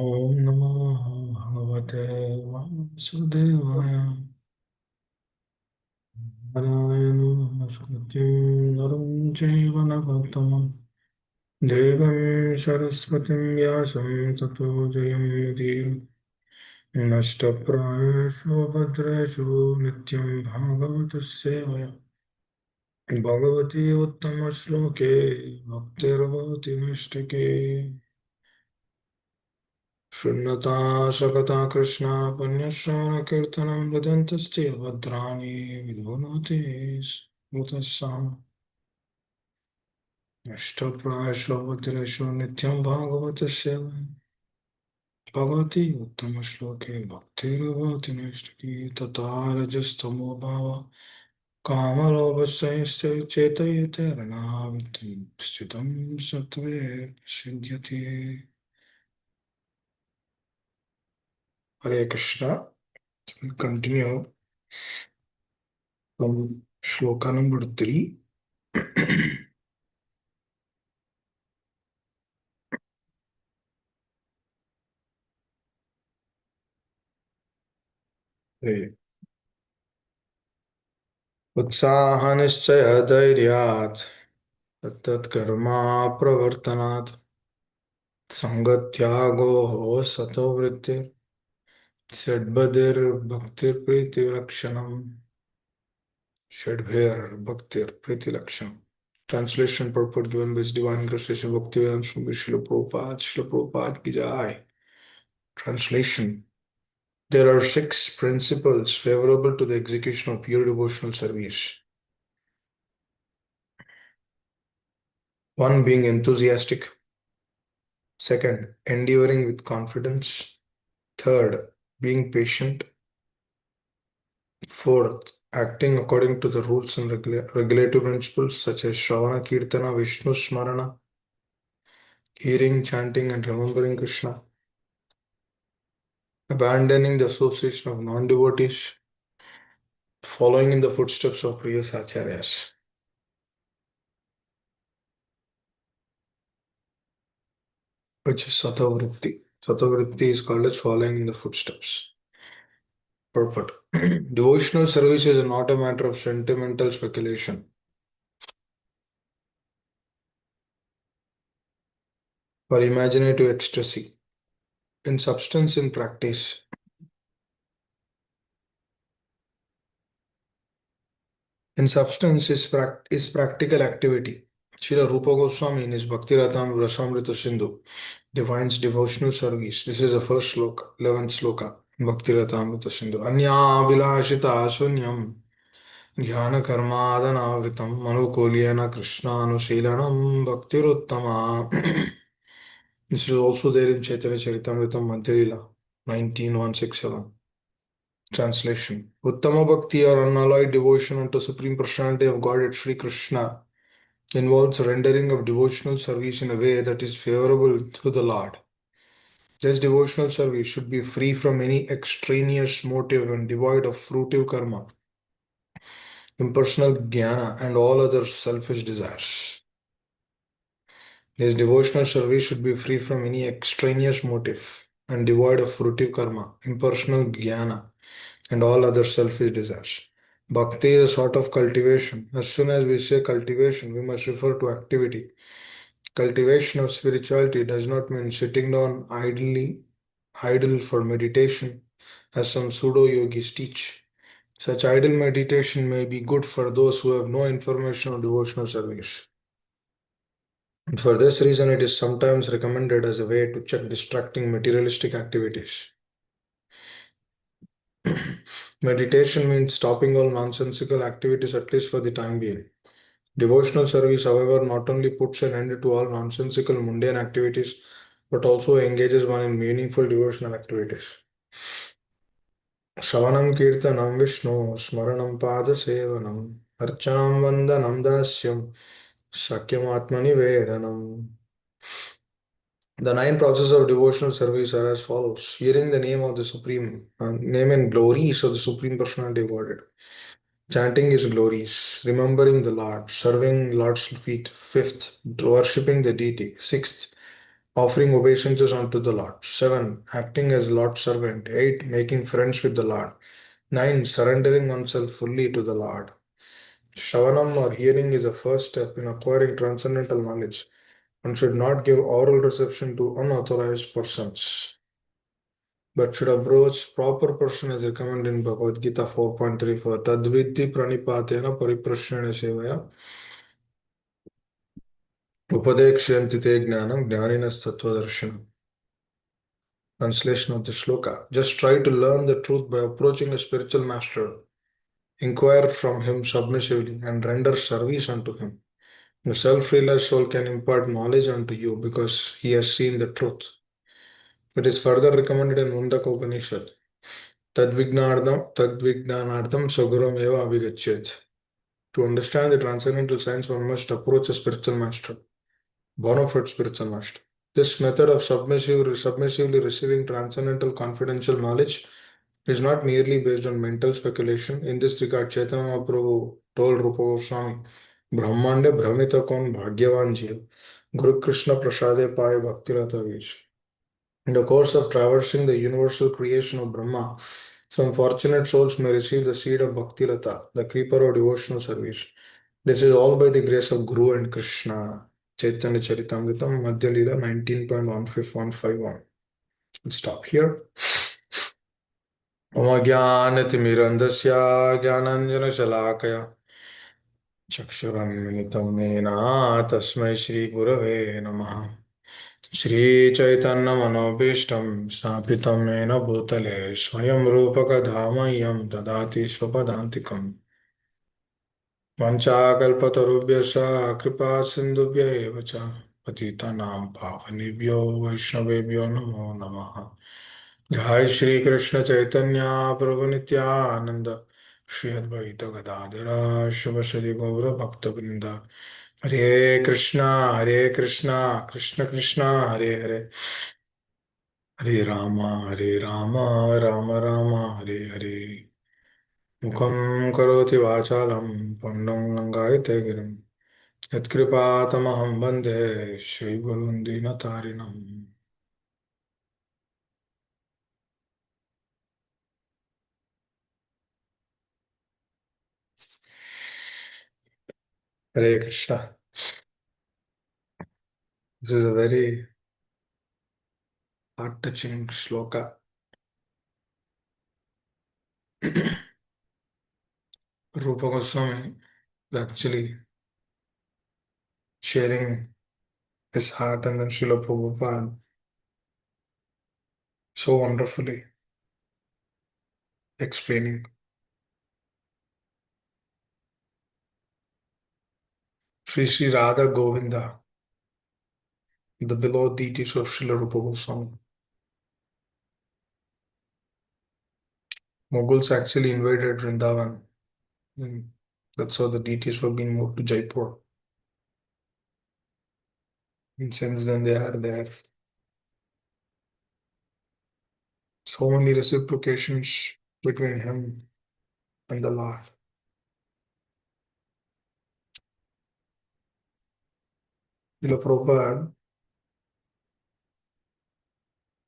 ॐ नमो भगवते वासुदेवाय नारायणो नमस्कृत्य नरं चैव नरोत्तमं देवीं सरस्वतीं व्यासं ततो जयमुदीरये नष्टप्रायेषु भद्रेषु नित्यं भागवतस्य सेवया भगवति उत्तमश्लोके भक्तिर्भवति नैष्टिके शून्यता शकता कृष्ण पुण्यश्रवणकीर्तनं हृदयन्तस्य भद्राणि विधुनोति स्मृतस्साम् नष्टप्रायेषु भद्रेषु नित्यं भागवतस्य भगवति उत्तमश्लोके भक्तिर्भवति नैष्टिकी तथा रजस्तमो भाव कामलोभस्य चेतयेतरणावितं स्थितं सत्त्वे सिद्ध्यति Hare Krishna. We'll continue from shloka number 3. उत्साहनिश्चयधैर्यात् तत्तत्कर्मा प्रवर्तनात् सङ्गत्यागो सतो वृत्तिर् षड्बधिर्भक्तिर्प्रीतिलक्षणम् षड्भिर्भक्तिर्प्रीतिलक्षणम्. Translation purport given by His Divine Grace Srila Bhaktivedanta Swami Srila Prabhupada. Srila Prabhupada ki jai. Translation. There are 6 principles favorable to the execution of pure devotional service. One, being enthusiastic. Second, endeavoring with confidence. Third, being patient. Fourth, acting according to the rules and regulative principles such as Shravana Kirtana, Vishnu Smarana, hearing, chanting, and remembering Krishna. Abandoning the association of non-devotees. Following in the footsteps of previous acharyas. Which is Satavritti. Satavritti is called as following in the footsteps. Purport. Devotional service is not a matter of sentimental speculation or imaginative ecstasy. In substance, in practice, is practical activity. Srila Rupa Goswami in his Bhakti Rasamrita Sindhu defines devotional service. This is the first sloka, 11th sloka, Bhakti Rasamrita Sindhu. Anya Abhilashita Asunyam Jnana Karmadhanavritam Manukolyena Krishnanushīlanam Bhaktiruttama. This is also there in Chaitanya Charitamrita Madhya Lila 19:167. Translation. Uttama Bhakti or unalloyed devotion unto Supreme Personality of Godhead Sri Krishna involves rendering of devotional service in a way that is favorable to the Lord. This devotional service should be free from any extraneous motive and devoid of fruitive karma, impersonal jnana, and all other selfish desires. This devotional service should be free from any extraneous motive and devoid of fruitive karma, impersonal jnana, and all other selfish desires. Bhakti is a sort of cultivation. As soon as we say cultivation, we must refer to activity. Cultivation of spirituality does not mean sitting down idle for meditation, as some pseudo-yogis teach. Such idle meditation may be good for those who have no information on devotional service. And for this reason, it is sometimes recommended as a way to check distracting materialistic activities. Meditation means stopping all nonsensical activities, at least for the time being. Devotional service, however, not only puts an end to all nonsensical mundane activities, but also engages one in meaningful devotional activities. Shravanam Kirtanam Vishnu, Smaranam Padasevanam, Archanam Vandanam Dasyam, Sakyam Atmani Vedanam. The 9 processes of devotional service are as follows. Hearing the name of the Supreme, name and glories of the Supreme Personality of Godhead. Chanting His glories, remembering the Lord, serving Lord's feet. 5th, worshipping the deity. 6th, offering obeisances unto the Lord. 7. Acting as Lord's servant. 8. Making friends with the Lord. 9. Surrendering oneself fully to the Lord. Shravanam or hearing is a first step in acquiring transcendental knowledge. One should not give oral reception to unauthorized persons, but should approach proper person as recommended in Bhagavad Gita 4.34. Tadvidhi pranipatena pariprashrena sevaya upadekshyanti te jnanam jnaninas. Translation of the shloka. Just try to learn the truth by approaching a spiritual master. Inquire from him submissively and render service unto him. The self-realized soul can impart knowledge unto you because he has seen the truth. It is further recommended in Mundaka Upanishad. Tadvignanardam saguram eva avigachyet. To understand the transcendental science, one must approach a spiritual master, bona fide spiritual master. This method of submissively receiving transcendental confidential knowledge is not merely based on mental speculation. In this regard, Chaitanya Mahaprabhu told Rupa Goswami, Brahmande Brahmita kon bhagyavan jiv, Guru Krishna prasade paye bhaktirata vij. In the course of traversing the universal creation of Brahma, some fortunate souls may receive the seed of Bhaktilata, the creeper of devotional service. This is all by the grace of Guru and Krishna. Chaitanya Charitamritam, Madhya Leela 19.151. Let's stop here. मम ज्ञानतिमिरन्धस्य ज्ञानाञ्जनशलाकया चक्षुरुन्मिलितं येन तस्मै श्रीगुरवे नमः श्रीचैतन्यमनोभीष्टं स्थापितं येन भूतले स्वयं रूपकधामह्यं ददाति स्वपदान्तिकम् वञ्चाकल्पतरुभ्यश्च कृपा सिन्धुभ्य एव च पतितानां पावनेभ्यो वैष्णवेभ्यो नमो नमः जय श्री कृष्ण चैतन्य प्रभु नित्यानंद श्री अद्वैत गदाधर शिवश्री गौर भक्तवृंद हरे कृष्णा कृष्ण कृष्णा हरे हरे हरे राम राम राम हरे हरे मुखं करोति वाचालं पण्डं लङ्घयते गिरिं यत्कृपातमहं वन्दे श्रीगुरुं दीनतारिणम् Hare Krishna. This is a very heart-touching shloka. Rupa Goswami is actually sharing his heart, and then Srila Prabhupada so wonderfully explaining. Sri Sri Radha Govinda, the beloved deities of Srila Rupa Goswami. Mughals actually invaded Vrindavan, and that's how the deities were being moved to Jaipur. And since then, they are there. So many reciprocations between him and the Lord. Srila Prabhupada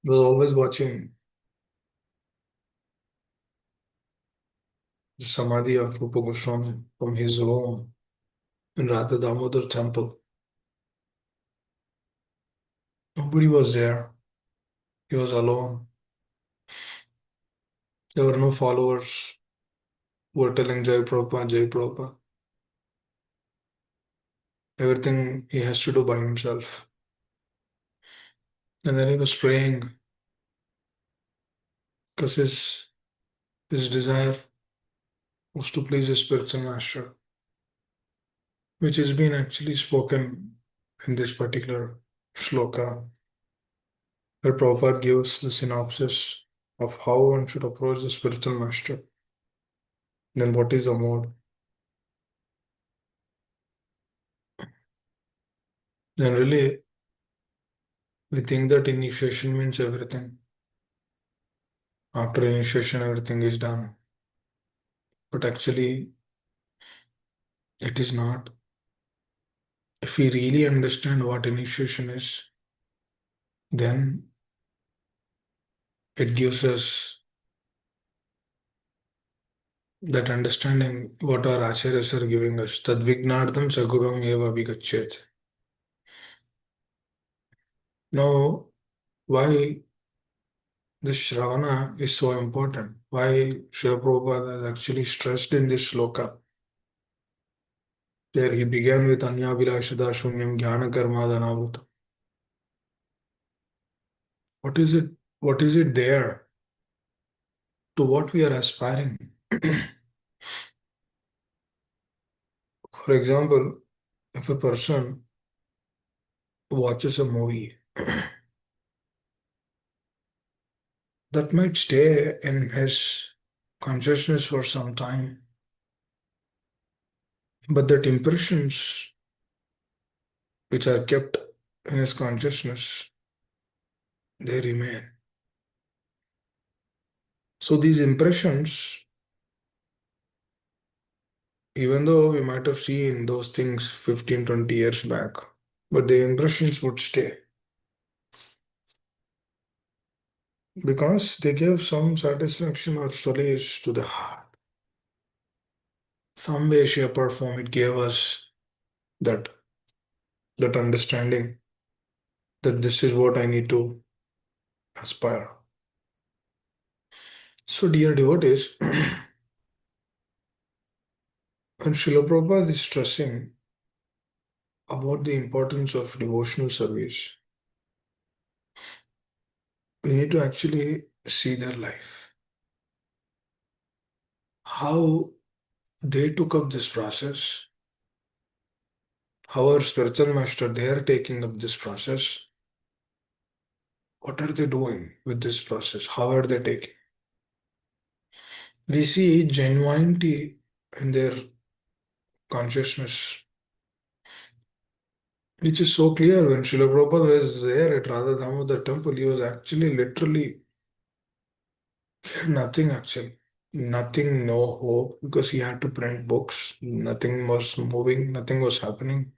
was always watching the Samadhi of Rupa Goswami from his room in Radha Damodar temple. Nobody was there. He was alone. There were no followers who were telling Jai Prabhupada, Jai Prabhupada. Everything he has to do by himself. And then he was praying because his desire was to please his spiritual master, which has been actually spoken in this particular shloka, where Prabhupada gives the synopsis of how one should approach the spiritual master. Then what is the mode? Generally, we think that initiation means everything. After initiation, everything is done. But actually, it is not. If we really understand what initiation is, then it gives us that understanding what our acharyas are giving us. Tadvignardam saguram eva vigachet. Now, why this Shravana is so important? Why Srila Prabhupada has actually stressed in this sloka, where he began with Anya Vilashada Shunyam Jnana Karmadhanavrutam. What is it? What is it there to what we are aspiring? For example, if a person watches a movie, that might stay in his consciousness for some time, but that impressions which are kept in his consciousness, they remain. So these impressions, even though we might have seen those things 15, 20 years back, but the impressions would stay because they give some satisfaction or solace to the heart. Some way, shape, or form, it gave us that that understanding that this is what I need to aspire. So, dear devotees, when Srila Prabhupada is stressing about the importance of devotional service, we need to actually see their life. How they took up this process, how our spiritual master they are taking up this process. What are they doing with this process? How are they taking? We see genuinity in their consciousness, which is so clear when Srila Prabhupada was there at Radha Damodar temple. He was actually literally, he had nothing actually. Nothing, no hope, because he had to print books. Nothing was moving, nothing was happening.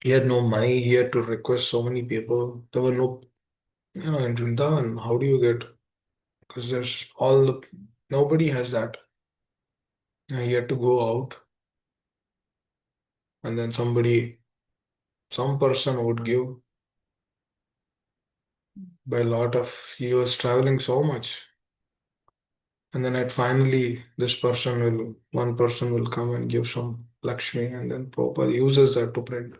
He had no money, he had to request so many people. There were no, in Vrindavan, how do you get? Because there's all the, nobody has that. He had to go out and then somebody, some person would give by a lot of, he was traveling so much. And then at finally, one person will come and give some Lakshmi and then Prabhupada uses that to print.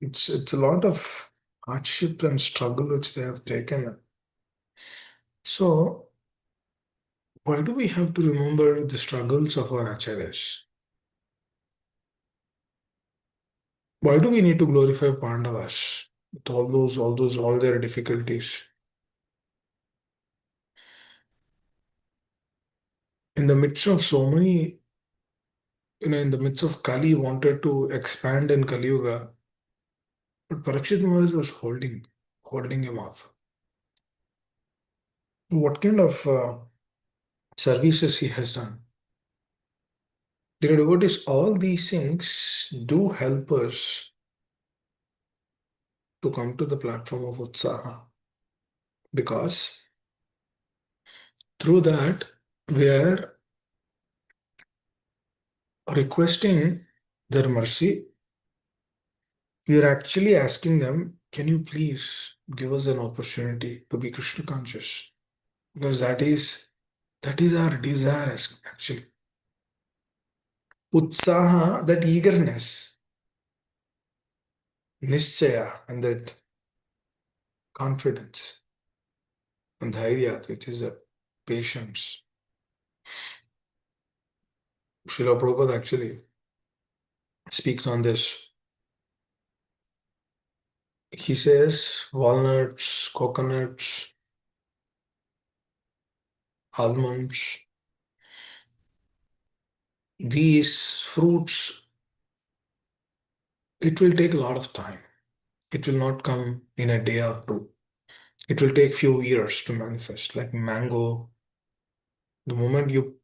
It's a lot of hardship and struggle which they have taken. So why do we have to remember the struggles of our acharyas? Why do we need to glorify Pandavas with all their difficulties? In the midst of so many, in the midst of Kali wanted to expand in Kali Yuga, but Parikshit Maharaj was holding him off. What kind of services he has done? Dear devotees, all these things do help us to come to the platform of Utsaha because through that we are requesting their mercy. We are actually asking them, can you please give us an opportunity to be Krishna conscious? Because that is our desire actually. Utsaha, that eagerness, nischaya, and that confidence, and dhairya, which is a patience. Srila Prabhupada actually speaks on this. He says walnuts, coconuts, almonds, these fruits, it will take a lot of time. It will not come in a day or two. It will take few years to manifest. Like mango, the moment you,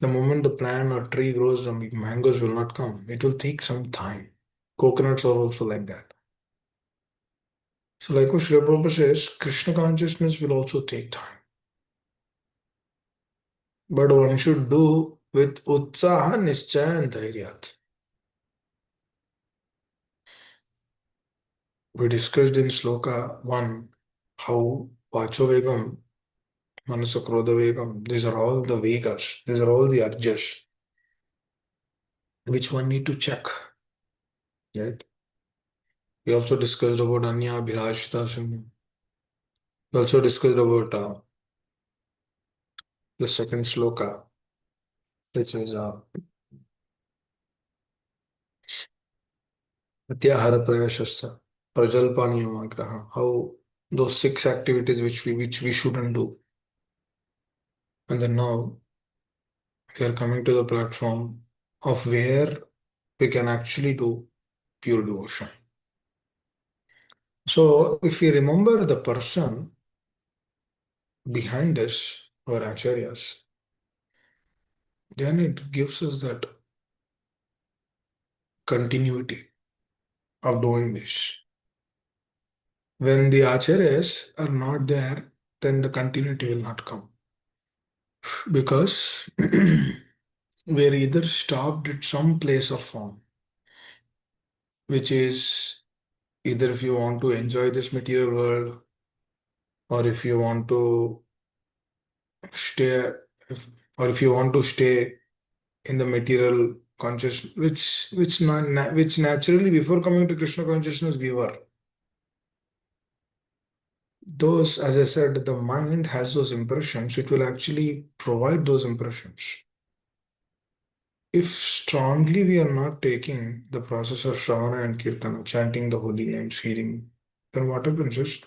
the moment the plant or tree grows, the mangoes will not come. It will take some time. Coconuts are also like that. So, like what Srila Prabhupada says, Krishna consciousness will also take time. But one should do with utsaha, nischaya, and dhairyat. We discussed in Sloka 1 how Vachovegam, Manasakrodhavegam, these are all the Vegas, these are all the Arjas, which one need to check. Right? We also discussed about Anya Bhirashita Shunya. We also discussed about the second Sloka, which is Atyahara Prayashasya, Prajalpaniyamagraha, how those six activities which we shouldn't do. And then now we are coming to the platform of where we can actually do pure devotion. So if we remember the person behind us, our acharyas, then it gives us that continuity of doing this. When the acharyas are not there, then the continuity will not come. Because we're either stopped at some place or form, which is either if you want to enjoy this material world or if you want to stay, if, or if you want to stay in the material conscious, which naturally before coming to Krishna consciousness we were. Those, as I said, the mind has those impressions. It will actually provide those impressions. If strongly we are not taking the process of Shravana and Kirtana, chanting the holy names, hearing, then what happens is,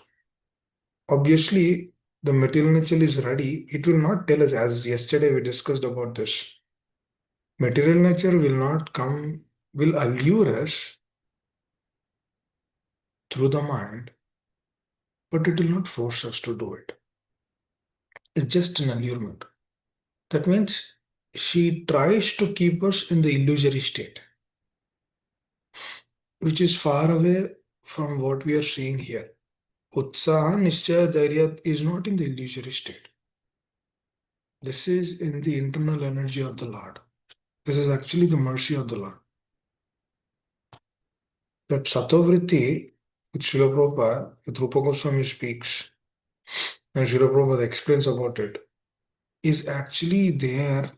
obviously, the material nature is ready. It will not tell us, as yesterday we discussed about this. Material nature will not come, will allure us through the mind, but it will not force us to do it. It's just an allurement. That means she tries to keep us in the illusory state, which is far away from what we are seeing here. Utsaha, Nishchaya, Dhairya is not in the illusory state. This is in the internal energy of the Lord. This is actually the mercy of the Lord. That Satovritti, which Srila Prabhupada, with Rupa Goswami speaks, and Srila Prabhupada explains about it, is actually there,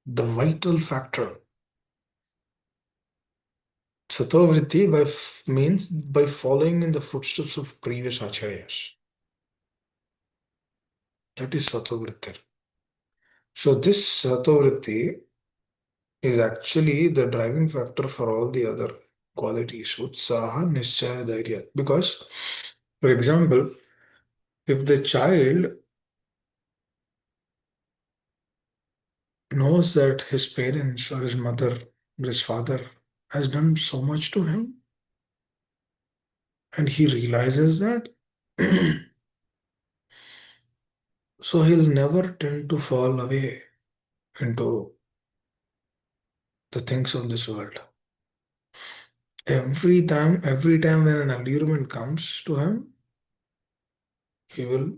the vital factor. Satovritti means by following in the footsteps of previous acharyas. That is Satovritti. So this Satovritti is actually the driving factor for all the other qualities. Utsaha, Nischaya, Dhairya. Because, for example, if the child knows that his parents or his mother or his father has done so much to him, and he realizes that, so he'll never tend to fall away into the things of this world. Every time when an allurement comes to him, he will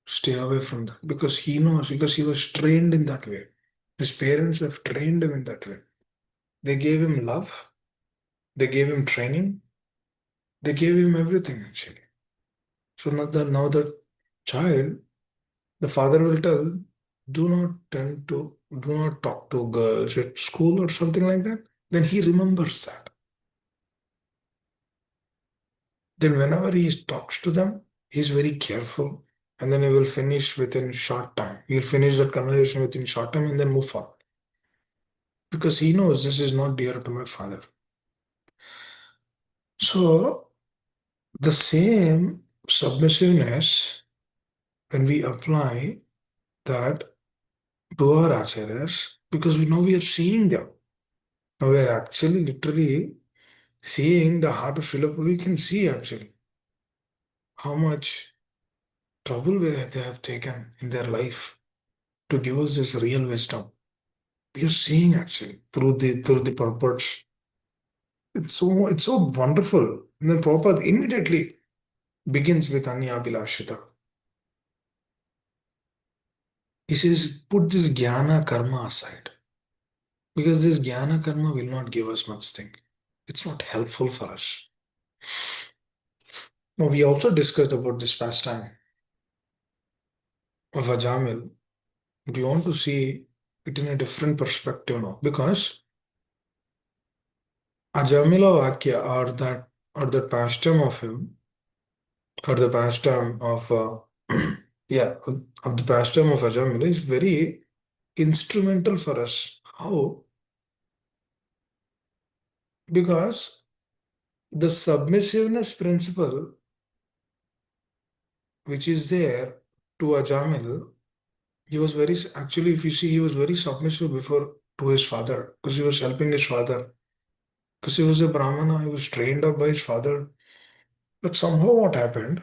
stay away from that because he knows, because he was trained in that way. His parents have trained him in that way. They gave him love, they gave him training, they gave him everything actually. So now the child, the father will tell, do not talk to girls at school or something like that. Then he remembers that. Then whenever he talks to them, he's very careful. And then he will finish within short time. He'll finish that conversation within short time and then move forward. Because he knows this is not dear to my father. So the same submissiveness, when we apply that to our acharyas, because we know we are seeing them. Now we are actually literally seeing the heart of Srila Prabhupada. We can see actually how much trouble they have taken in their life to give us this real wisdom. We are seeing actually through the purports. It's so wonderful. And then Prabhupada immediately begins with Anya Bilashita. He says, put this jnana karma aside because this jnana karma will not give us much thing. It's not helpful for us. Now, we also discussed about this pastime of Ajamil. Do you want to see it in a different perspective now? Because Ajamila Vakya or that pastime of him or the pastime of yeah of the pastime of Ajamila is very instrumental for us. How? Because the submissiveness principle which is there to Ajamil, he was very actually if you see he was very submissive before to his father because he was helping his father because he was a Brahmana, he was trained up by his father. But somehow what happened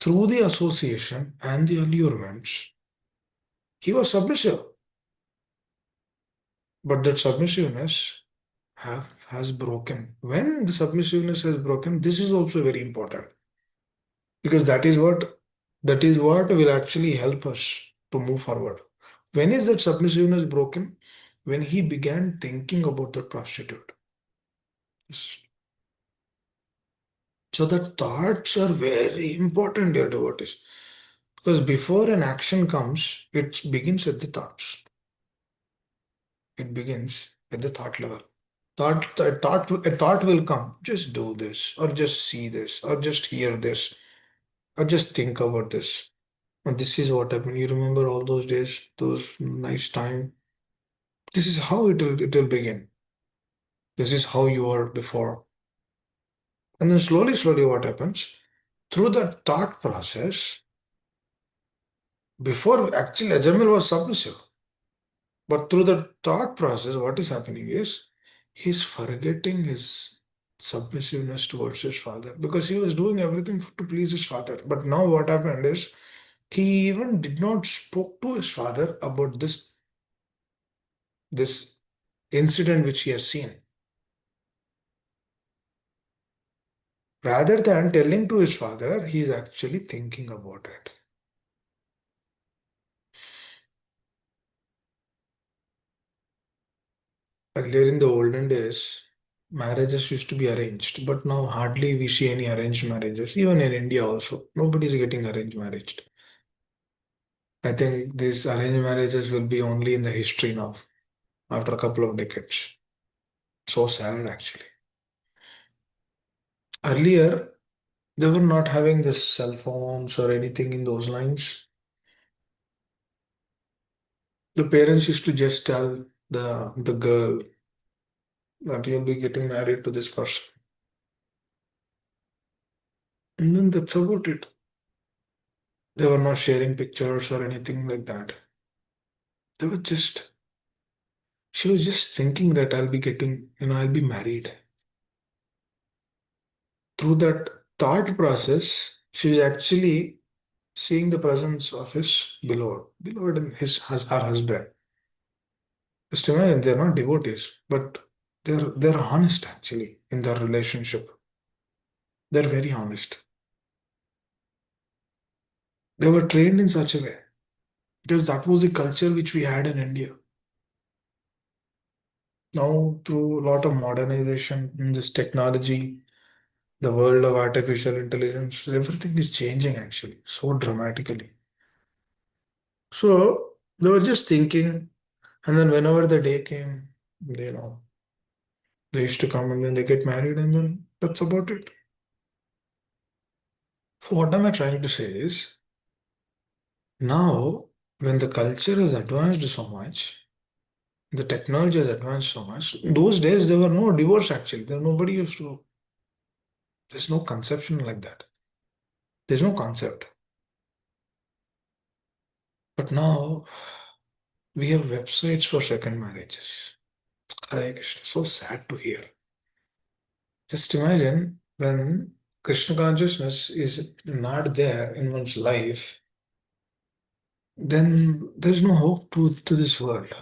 through the association and the allurements, he was submissive. But that submissiveness has broken. When the submissiveness has broken, this is also very important because that is what will actually help us to move forward. When is that submissiveness broken? When he began thinking about the prostitute. So the thoughts are very important, dear devotees. Because before an action comes, it begins at the thoughts. It begins at the thought level. A thought will come. Just do this, or just see this, or just hear this, or just think about this. And this is what happened. You remember all those days, those nice time. This is how it will begin. This is how you were before. And then slowly, what happens? Through that thought process, before actually Ajamil was submissive. But through the thought process, what is happening is he's forgetting his submissiveness towards his father because he was doing everything to please his father. But now what happened is he even did not spoke to his father about this incident which he has seen. Rather than telling to his father, he is actually thinking about it. Earlier in the olden days, marriages used to be arranged, but now hardly we see any arranged marriages. Even in India also, nobody is getting arranged marriage. I think these arranged marriages will be only in the history now, after a couple of decades. So sad actually. Earlier, they were not having this cell phones or anything in those lines. The parents used to just tell the girl that you'll be getting married to this person. And then that's about it. They were not sharing pictures or anything like that. They were just, she was just thinking that I'll be getting, I'll be married. Through that thought process, she was actually seeing the presence of his beloved and her husband. Just imagine they're not devotees, but they're honest actually in their relationship. They're very honest. They were trained in such a way because that was the culture which we had in India. Now, through a lot of modernization in this technology, the world of artificial intelligence, everything is changing actually so dramatically. So they were just thinking, and then whenever the day came, they used to come and then they get married, and then that's about it. So, what am I trying to say is now, when the culture has advanced so much, the technology has advanced so much, those days there were no divorce actually. There nobody used to, there's no conception like that. There's no concept. But now we have websites for second marriages. Hare Krishna. So sad to hear. Just imagine when Krishna consciousness is not there in one's life, then there's no hope to this world.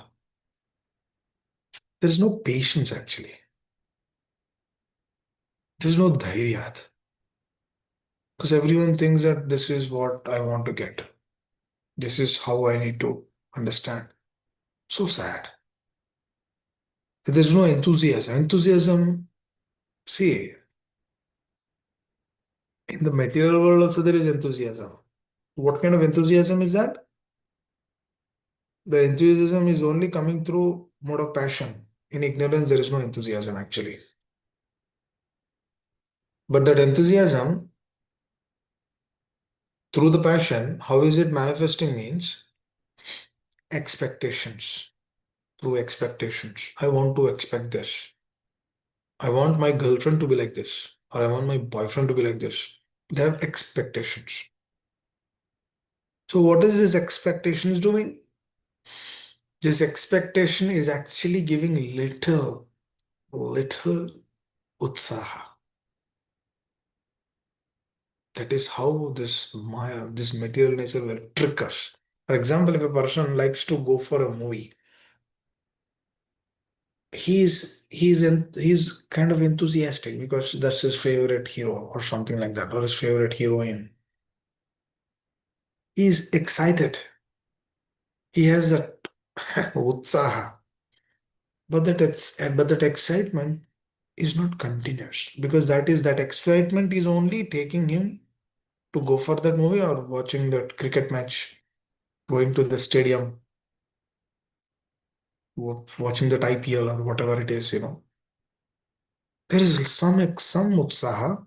There's no patience actually. There's no dhairya. Because everyone thinks that this is what I want to get. This is how I need to understand. So sad. There's no enthusiasm. Enthusiasm, see, in the material world also there is enthusiasm. What kind of enthusiasm is that? The enthusiasm is only coming through mode of passion. In ignorance, there is no enthusiasm actually. But that enthusiasm through the passion, how is it manifesting means expectations. Through expectations. I want to expect this. I want my girlfriend to be like this, or I want my boyfriend to be like this. They have expectations. So, what is this expectations doing? This expectation is actually giving little utsaha. That is how this Maya, this material nature will trick us. For example, if a person likes to go for a movie, he's kind of enthusiastic because that's his favorite hero or something like that, or his favorite heroine. He's excited. He has that utsaha, but that excitement is not continuous because that excitement is only taking him to go for that movie or watching that cricket match, going to the stadium, watching that IPL or whatever it is. There is some utsaha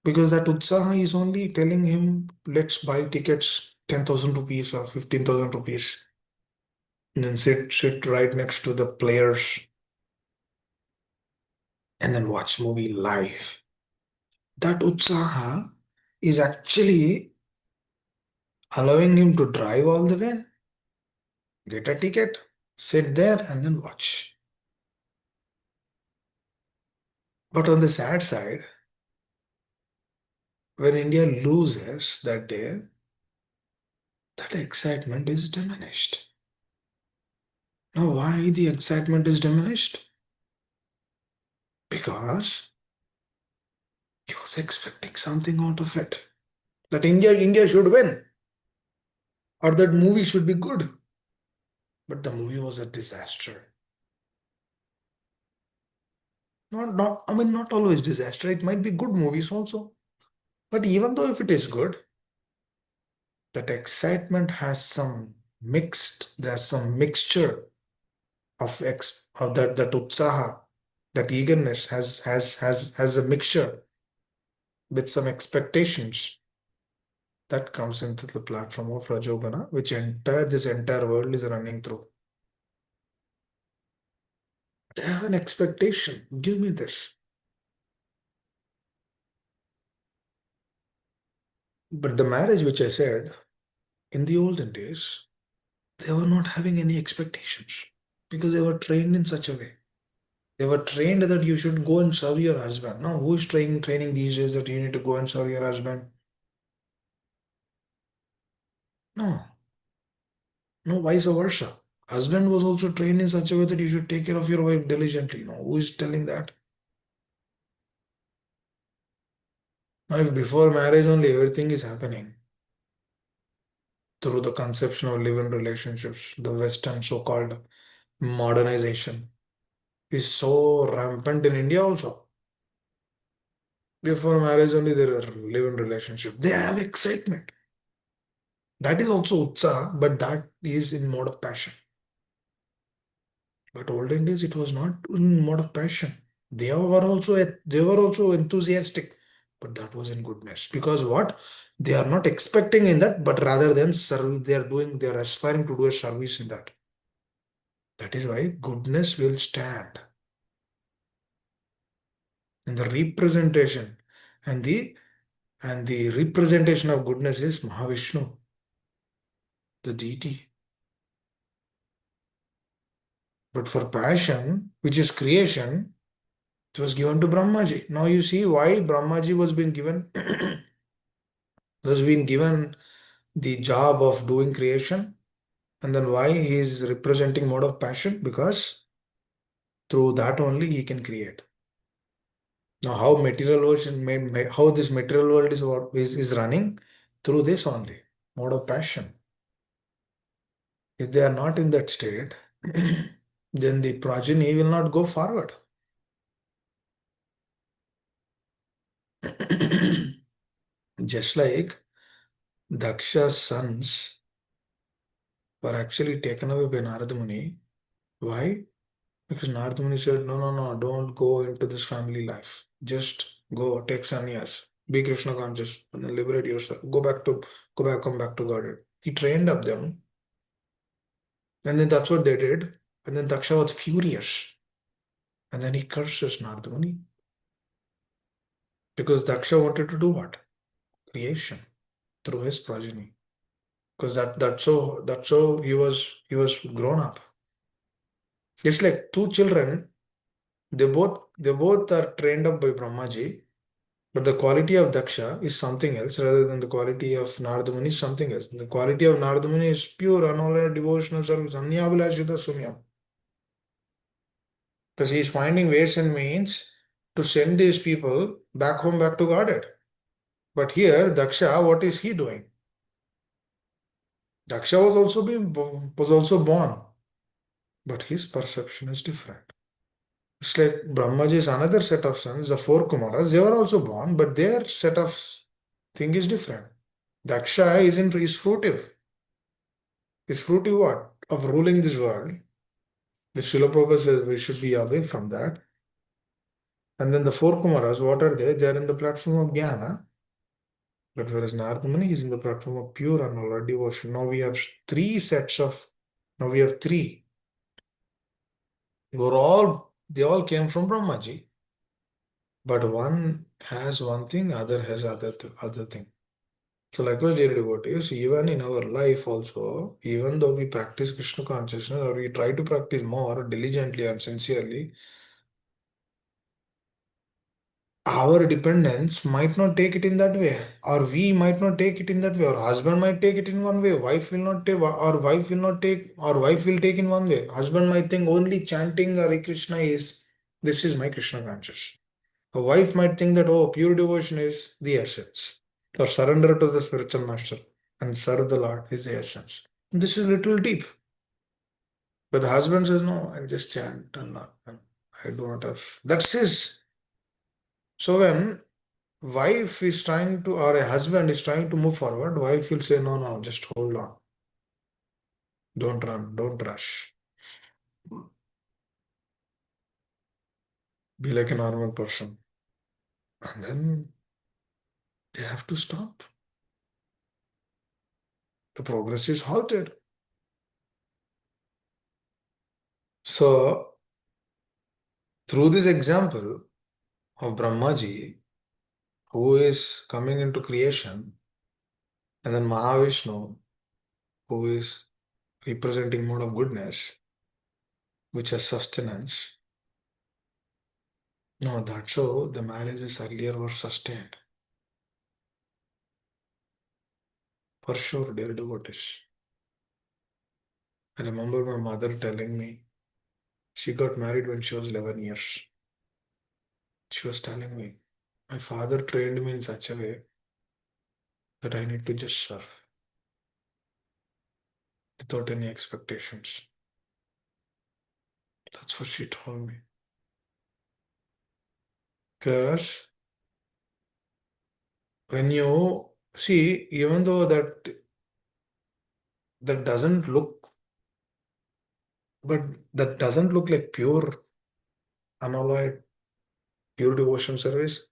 because that utsaha is only telling him, let's buy tickets 10,000 rupees or 15,000 rupees, and then sit right next to the players and then watch movie live. That utsaha is actually allowing him to drive all the way, get a ticket, sit there, and then watch. But on the sad side, when India loses that day, that excitement is diminished. Now, why the excitement is diminished? Because he was expecting something out of it. That India should win, or that movie should be good. But the movie was a disaster. Not always disaster. It might be good movies also. But even though if it is good, that excitement has there's some mixture of that utsaha, that eagerness has a mixture with some expectations that comes into the platform of Rajogana, which this entire world is running through. They have an expectation. Give me this. But the marriage, which I said, in the olden days, they were not having any expectations because they were trained in such a way. They were trained that you should go and serve your husband. Now, who is training these days that you need to go and serve your husband? No, no, vice versa. Husband was also trained in such a way that you should take care of your wife diligently. No, who is telling that? Now, if before marriage only everything is happening through the conception of live-in relationships, the Western so-called modernization is so rampant in India also. Before marriage only there are live-in relationship. They have excitement. That is also utsaha, but that is in mode of passion. But olden days it was not in mode of passion. They were also enthusiastic, but that was in goodness. Because what? They are not expecting in that, but rather than serve, they are aspiring to do a service in that. That is why goodness will stand. And the representation and the representation of goodness is Mahavishnu, the deity. But for passion, which is creation, it was given to Brahmaji. Now you see why Brahmaji was being given the job of doing creation, and then why he is representing mode of passion, because through that only he can create. Now, how material world how this material world is running through this only mode of passion. If they are not in that state, then the progeny will not go forward. Just like Daksha's sons were actually taken away by Narada Muni. Why? Because Narada Muni said, no, no, no, don't go into this family life. Just go, take sannyas, be Krishna conscious, and then liberate yourself. Come back to Godhead. He trained up them, and then that's what they did. And then Daksha was furious. And then he curses Narada Muni. Because Daksha wanted to do what? Creation through his progeny. Because that's so he was grown up. It's like two children, they both are trained up by Brahmaji, but the quality of Daksha is something else rather than the quality of Narada Muni is something else. The quality of Narada Muni is pure, unalloyed devotional service, Anyavilashita Sumyam. Because he is finding ways and means to send these people back home, back to Godhead. But here, Daksha, what is he doing? Daksha was also born, but his perception is different. It's like Brahmaji's another set of sons, the four Kumaras, they were also born, but their set of thing is different. Daksha is fruitive. Is fruitive what? Of ruling this world. The Srila Prabhupada says we should be away from that. And then the four Kumaras, what are they? They are in the platform of Jnana. But whereas Narada Muni is in the platform of pure and devotion. Now we have three. They all came from Brahmaji. But one has one thing, other has other thing. So likewise, dear devotees, even in our life also, even though we practice Krishna consciousness or we try to practice more diligently and sincerely, our dependents might not take it in that way, or we might not take it in that way, or husband might take it in one way, wife will not take, or wife will not take, or wife will take in one way. Husband might think only chanting Hare Krishna is this is my Krishna conscious. A wife might think that, oh, pure devotion is the essence, or surrender to the spiritual master and serve the Lord is the essence. This is little deep. But the husband says, no, I just chant and not, and I do not have. That's his. So when wife is trying to, or a husband is trying to move forward, wife will say, no, no, just hold on. Don't run, don't rush. Be like a normal person. And then they have to stop. The progress is halted. So, through this example of Brahmaji, who is coming into creation, and then Mahavishnu, who is representing mode of goodness, which has sustenance. No, that's so the marriages earlier were sustained. For sure, dear devotees. I remember my mother telling me she got married when she was 11 years. She was telling me, my father trained me in such a way that I need to just serve without any expectations. That's what she told me. Because when you see, even though that doesn't look, but that doesn't look like pure, unalloyed, pure devotion service,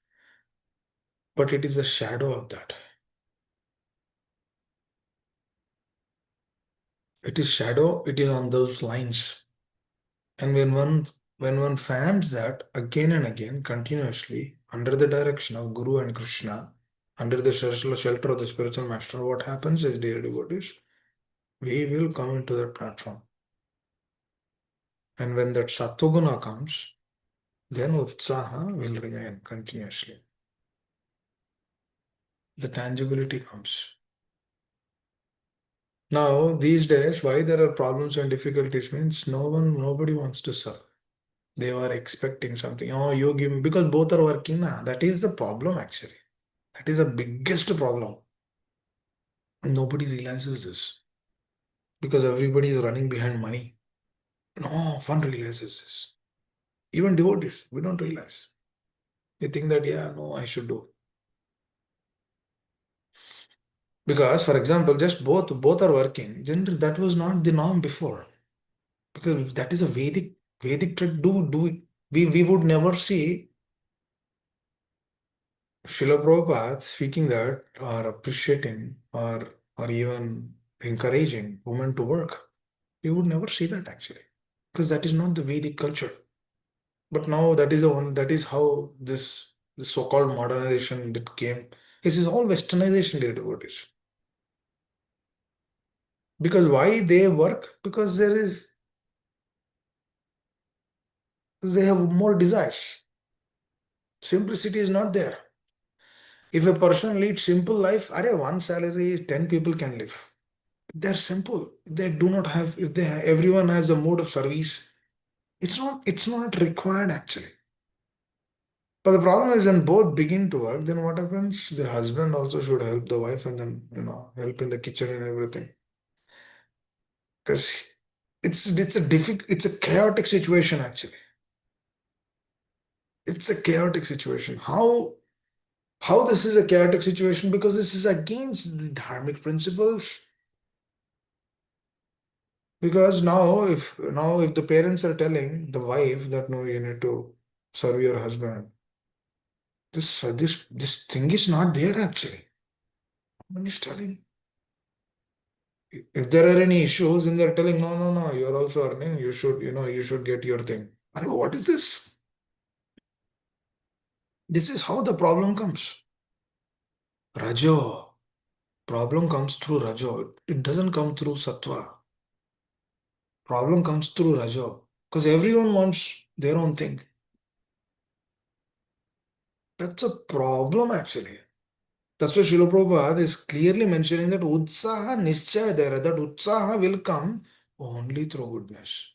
but it is a shadow of that. It is shadow, it is on those lines. And when one fans that again and again continuously under the direction of Guru and Krishna, under the shelter of the spiritual master, what happens is, dear devotees, we will come into that platform. And when that Sattva comes, then Utsaha will remain continuously. The tangibility comes. Now, these days, why there are problems and difficulties means nobody wants to serve. They were expecting something. Oh, you give me, because both are working now. That is the problem actually. That is the biggest problem. Nobody realizes this because everybody is running behind money. No one realizes this. Even devotees, we don't realize. We think that, yeah, no, I should do. Because, for example, just both are working. Generally, that was not the norm before. Because that is a Vedic trick. Do it. We would never see Srila Prabhupada speaking that or appreciating or even encouraging women to work. We would never see that actually. Because that is not the Vedic culture. But now that is how this so-called modernization that came. This is all westernization related about it. Because why they work? Because they have more desires. Simplicity is not there. If a person leads simple life, one salary, 10 people can live. They're simple. They do not have, if everyone has a mode of service, it's not required actually. But the problem is when both begin to work, then what happens? The husband also should help the wife and then, help in the kitchen and everything. Because it's a chaotic situation actually. It's a chaotic situation. How this is a chaotic situation? Because this is against the dharmic principles. Because now if the parents are telling the wife that no, you need to serve your husband, this thing is not there actually. When he's telling, if there are any issues, then they're telling, no, no, no, you're also earning, you should get your thing. I know, what is this? This is how the problem comes. Rajo. Problem comes through Rajo. It doesn't come through Sattva. Problem comes through Rajo. Because everyone wants their own thing. That's a problem actually. That's why Srila Prabhupada is clearly mentioning that Utsaha Nischaya there, that Utsaha will come only through goodness.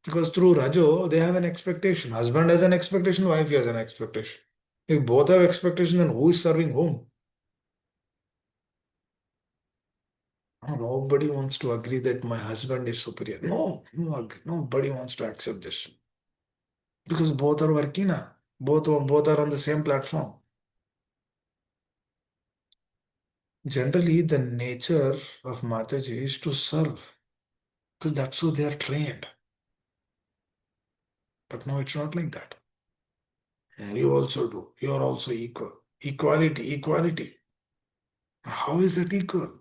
Because through Rajo, they have an expectation. Husband has an expectation, wife has an expectation. If both have expectation, then who is serving whom? Nobody wants to agree that my husband is superior. No, nobody wants to accept this. Because both are working now. Both are on the same platform. Generally, the nature of Mataji is to serve. Because that's how they are trained. But now it's not like that. You also do. You are also equal. Equality, equality. How is that equal?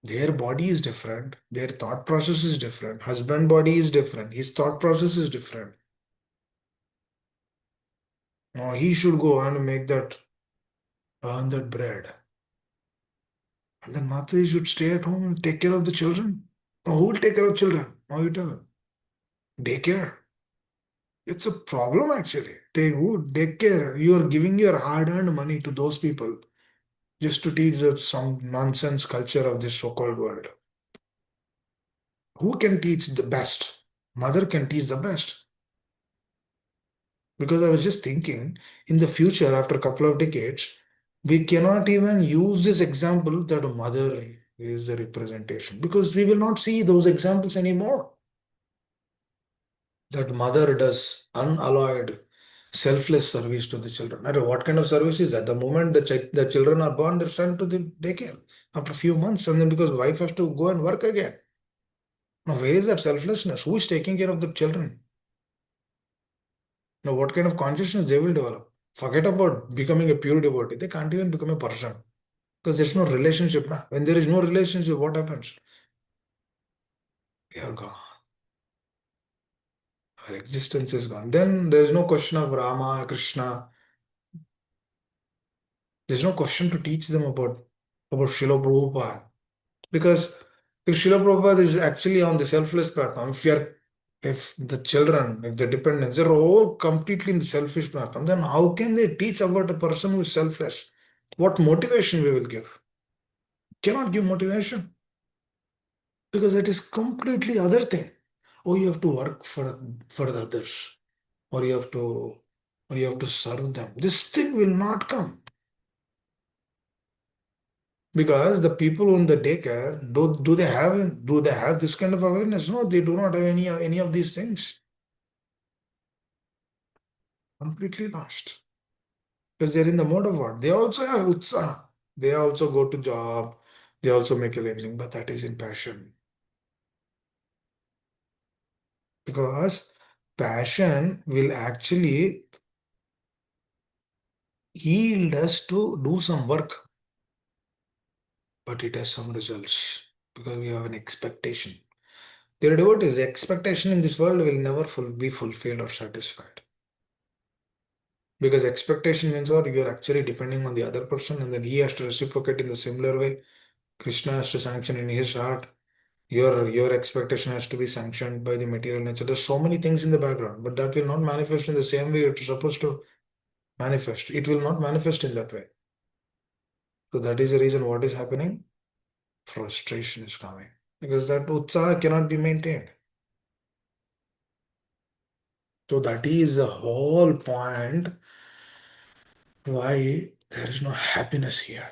Their body is different. Their thought process is different. Husband body is different. His thought process is different. Now he should go and earn that bread. And then Mataji should stay at home and take care of the children. Now who will take care of children? Now you tell them. Daycare. It's a problem actually. Take care. You are giving your hard-earned money to those people just to teach some nonsense culture of this so-called world. Who can teach the best? Mother can teach the best. Because I was just thinking, in the future, after a couple of decades, we cannot even use this example that a mother is the representation because we will not see those examples anymore. That mother does unalloyed, selfless service to the children. Matter what kind of service is that? The moment the children are born, they're sent to the daycare after a few months, and then because wife has to go and work again. Now, where is that selflessness? Who is taking care of the children? Now, what kind of consciousness they will develop? Forget about becoming a pure devotee. They can't even become a person because there's no relationship. Now. When there is no relationship, what happens? We are gone. Our existence is gone. Then there is no question of Rama, Krishna. There's no question to teach them about Srila Prabhupada. Because if Srila Prabhupada is actually on the selfless platform, if the children, if the dependents, they're all completely in the selfish platform, then how can they teach about a person who is selfless? What motivation we will give? Cannot give motivation because that is completely other thing. Oh, you have to work for the others, or you have to serve them. This thing will not come because the people on the daycare do they have this kind of awareness? No, they do not have any of these things. Completely lost because they're in the mode of what? They also have utsaha. They also go to job. They also make a living, but that is in passion because passion will actually yield us to do some work, but it has some results because we have an expectation. Dear devotees, the expectation in this world will never be fulfilled or satisfied. Because expectation means what? You're actually depending on the other person and then he has to reciprocate in the similar way. Krishna has to sanction in his heart. Your expectation has to be sanctioned by the material nature. There's so many things in the background, but that will not manifest in the same way it's supposed to manifest. It will not manifest in that way. So that is the reason what is happening. Frustration is coming because that utsaha cannot be maintained. So that is the whole point why there is no happiness here.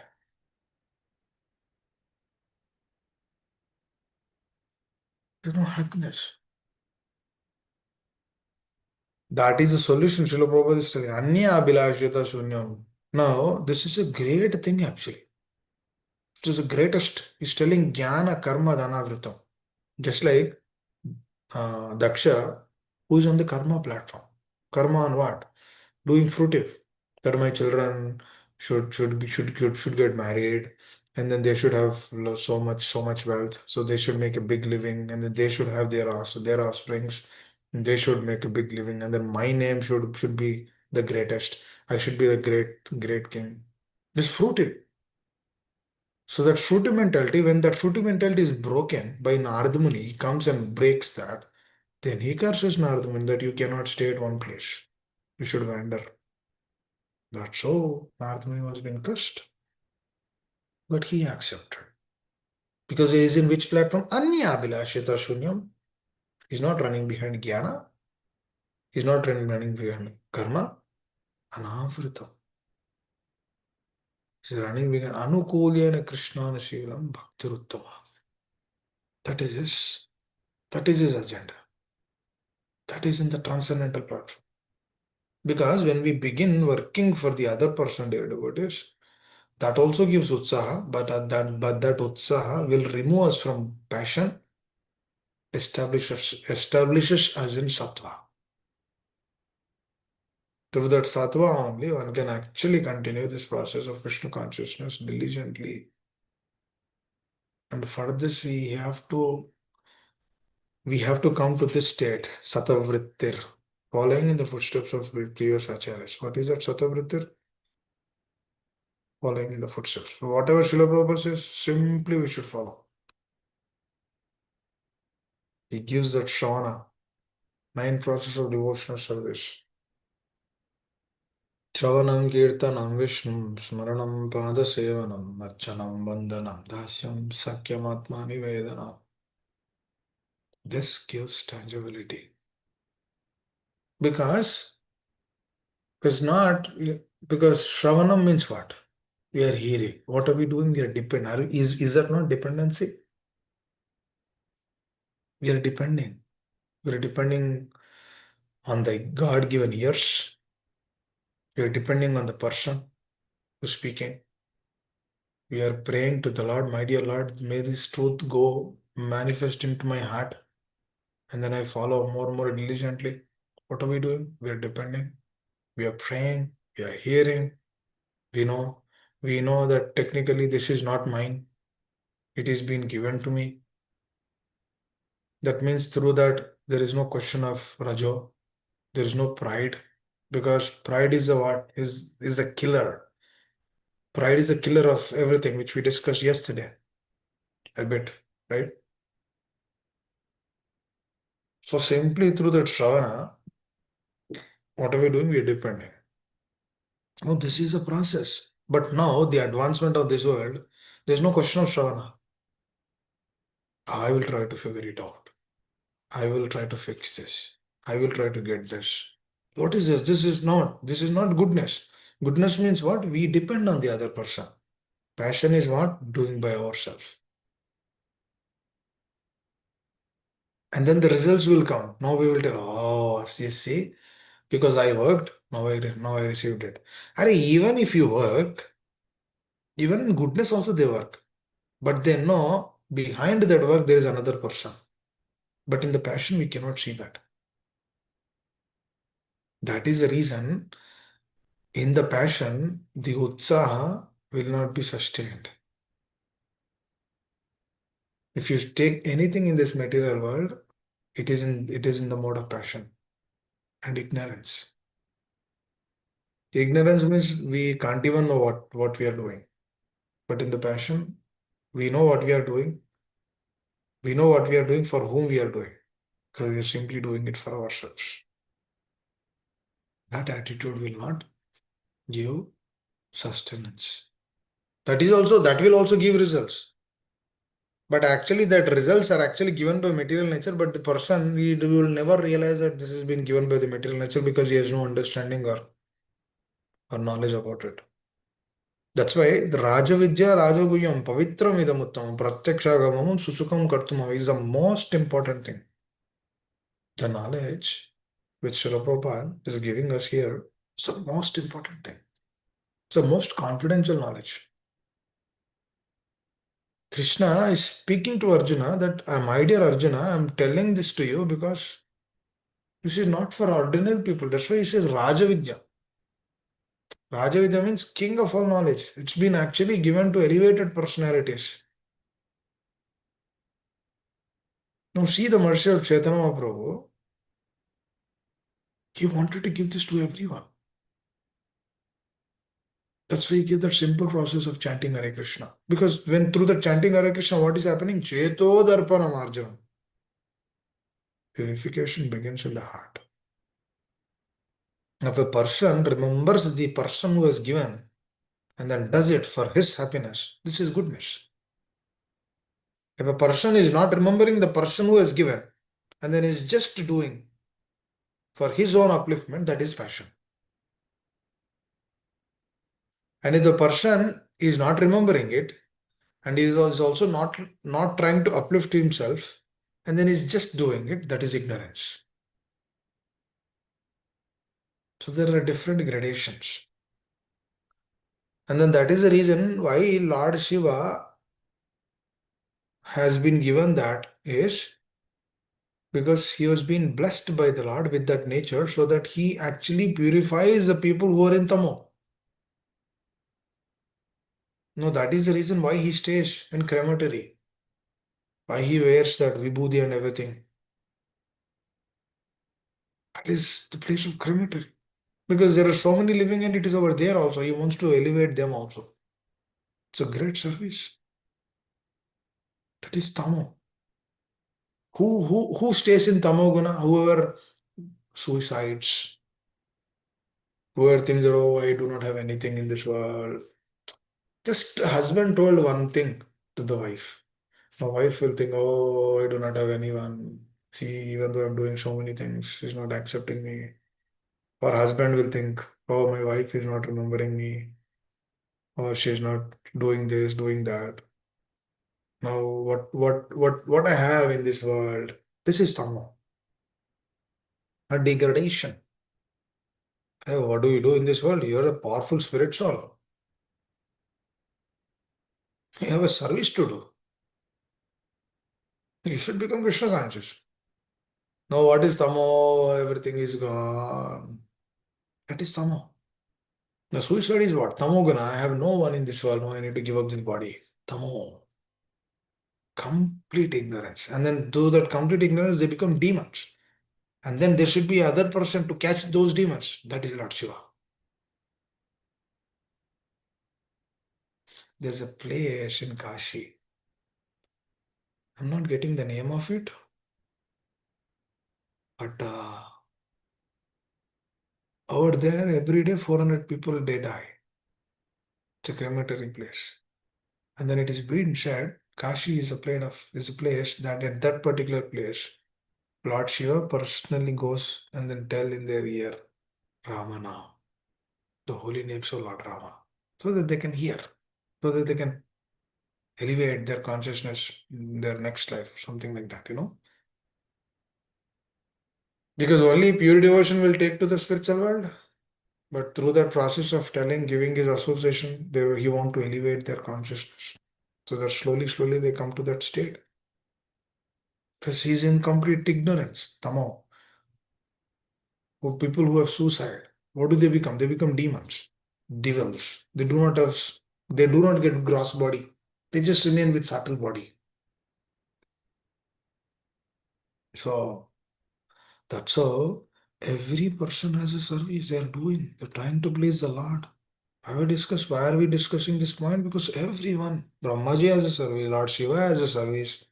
There's no happiness. That is the solution. Srila Prabhupada is telling. Anya abhilashita shunyam. Now, this is a great thing actually. It is the greatest. He's telling jnana karma dhanavritam. Just like Daksha, who is on the karma platform. Karma on what? Doing fruitive. That my children should get married, and then they should have so much wealth. So they should make a big living, and then they should have their offsprings. They should make a big living, and then my name should be the greatest. I should be the great king. This fruitive. So that fruitive mentality, when that fruitive mentality is broken by Narada Muni, he comes and breaks that. Then he curses Narada Muni that you cannot stay at one place. You should wander. That's so Narada Muni was being cursed. But he accepted. Because he is in which platform? Anya Abhilashita Shunyam. He's not running behind Jnana. He's not running behind Karma. Anavrita. He's running behind Anukulyana Krishnana Shivam Bhaktiruttama. That is his. That is his agenda. That is in the transcendental platform. Because when we begin working for the other person, dear devotees, that also gives utsaha, but that utsaha will remove us from passion, establishes us in sattva. Through that sattva only, one can actually continue this process of Krishna consciousness diligently. And for this, we have to come to this state, satavrittir, following in the footsteps of previous acharyas. What is that satavrittir? Following in the footsteps. So whatever Srila Prabhupada says, simply we should follow. He gives that shravana, 9 process of devotional service. Shravanam kirtanam Vishnu smaranam padasevanam archanam vandanam dasyam sakyam atma nivedanam. This gives tangibility. Because it's not, because Shravanam means what? We are hearing. What are we doing? We are dependent. Is that not dependency? We are depending. We are depending on the God-given ears. We are depending on the person who's speaking. We are praying to the Lord, my dear Lord, may this truth go manifest into my heart. And then I follow more and more diligently. What are we doing? We are depending. We are praying. We are hearing. We know. We know that technically this is not mine. It is being given to me. That means through that there is no question of rajo. There is no pride. Because pride is a what? Is a killer. Pride is a killer of everything which we discussed yesterday. A bit, right? So simply through that Shravana, what are we doing? We are depending. Oh, this is a process. But now the advancement of this world, there's no question of Shravana. I will try to figure it out. I will try to fix this. I will try to get this. What is this? This is not goodness. Goodness means what? We depend on the other person. Passion is what? Doing by ourselves. And then the results will come. Now we will tell, oh, yes, see, because I worked, now I received it. And even if you work, even in goodness also they work. But they know behind that work there is another person. But in the passion, we cannot see that. That is the reason in the passion, the utsaha will not be sustained. If you take anything in this material world, it is in the mode of passion and ignorance. Ignorance means we can't even know what we are doing. But in the passion, we know what we are doing. We know what we are doing for whom we are doing. Because we are simply doing it for ourselves. That attitude will not give sustenance. That will also give results. But actually, that results are actually given by material nature. But the person, we will never realize that this has been given by the material nature because he has no understanding or knowledge about it. That's why the Rajavidya Rajaguhyam Pavitram Idamuttam Pratyakshagamam Susukam Kartumam is the most important thing. The knowledge which Srila Prabhupada is giving us here is the most important thing. It's the most confidential knowledge. Krishna is speaking to Arjuna that, my dear Arjuna, I'm telling this to you because this is not for ordinary people. That's why he says Rajavidya. Rajavidya means king of all knowledge. It's been actually given to elevated personalities. Now see the mercy of Chaitanya Mahaprabhu. He wanted to give this to everyone. That's why he gave that simple process of chanting Hare Krishna. Because when through the chanting Hare Krishna, what is happening? Cheto darpanam Arjuna. Purification begins in the heart. Now, if a person remembers the person who has given and then does it for his happiness, this is goodness. If a person is not remembering the person who has given and then is just doing for his own upliftment, that is passion. And if the person is not remembering it and is also not trying to uplift himself and then is just doing it, that is ignorance. So there are different gradations. And then that is the reason why Lord Shiva has been given that is because he was being blessed by the Lord with that nature so that he actually purifies the people who are in Tamo. No, that is the reason why he stays in crematory, why he wears that vibhuti and everything. That is the place of crematory. Because there are so many living entities over there also. He wants to elevate them also. It's a great service. That is Tamo. Who stays in Tamo Guna? Whoever suicides, whoever thinks that, oh, I do not have anything in this world. Just husband told one thing to the wife. My wife will think, oh, I do not have anyone. See, even though I'm doing so many things, she's not accepting me. Or husband will think, oh, my wife is not remembering me. Or she's not doing this, doing that. Now, what I have in this world, this is Tama, a degradation. Hey, what do you do in this world? You're a powerful spirit soul. You have a service to do. You should become Krishna conscious. Now, what is Tamo? Everything is gone. That is Tamo. The suicide is what? Tamogana. I have no one in this world. No, I need to give up this body. Tamo. Complete ignorance. And then through that complete ignorance, they become demons. And then there should be other person to catch those demons. That is Lord Shiva. There's a place in Kashi. I'm not getting the name of it, but over there, every day 400 people they die. It's a crematory place. And then it is being said, Kashi is a place that at that particular place, Lord Shiva personally goes and then tell in their ear, Ramana, the holy names of Lord Rama, so that they can hear, so that they can elevate their consciousness in their next life, something like that. Because only pure devotion will take to the spiritual world. But through that process of telling, giving his association, he want to elevate their consciousness. So that slowly, slowly they come to that state. Because he's in complete ignorance, tamo. Who people who have suicide, what do they become? They become demons, devils. They do not get gross body. They just remain with subtle body. So that's how every person has a service they are doing. They're trying to please the Lord. Why are we discussing this point? Because everyone, Brahmaji has a service, Lord Shiva has a service,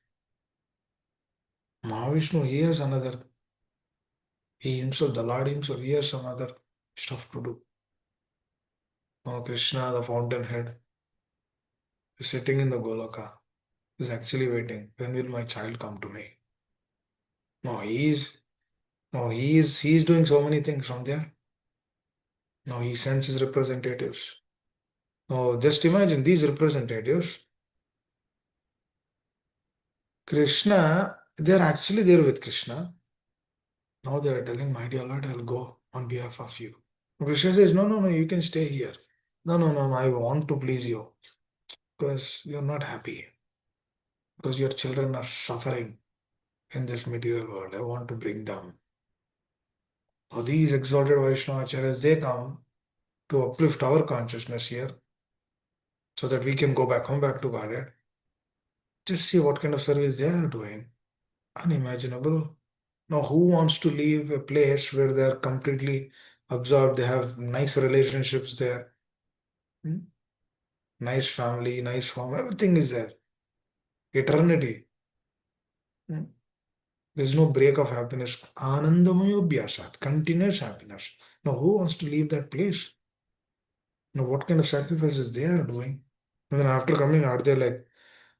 Mahavishnu, he has another, he himself, the Lord himself, he has some other stuff to do. Now Krishna, the fountainhead, is sitting in the Goloka, is actually waiting. When will my child come to me? No, he's doing so many things from there. Now he sends his representatives. Now just imagine these representatives, Krishna, they're actually there with Krishna. Now they are telling, my dear Lord, I'll go on behalf of you. Krishna says, no, no, no, you can stay here. No, no, no, no, I want to please you because you're not happy, because your children are suffering in this material world. I want to bring them. Now these exalted Vaishnava acharyas, they come to uplift our consciousness here so that we can go back home, back to Godhead. Just see what kind of service they are doing. Unimaginable. Now, who wants to leave a place where they are completely absorbed? They have nice relationships there. Hmm? Nice family, nice home, everything is there. Eternity. Hmm. There's no break of happiness. Anandamayo Abhyasat, continuous happiness. Now, who wants to leave that place? Now, what kind of sacrifices they are doing? And then after coming out, they're like,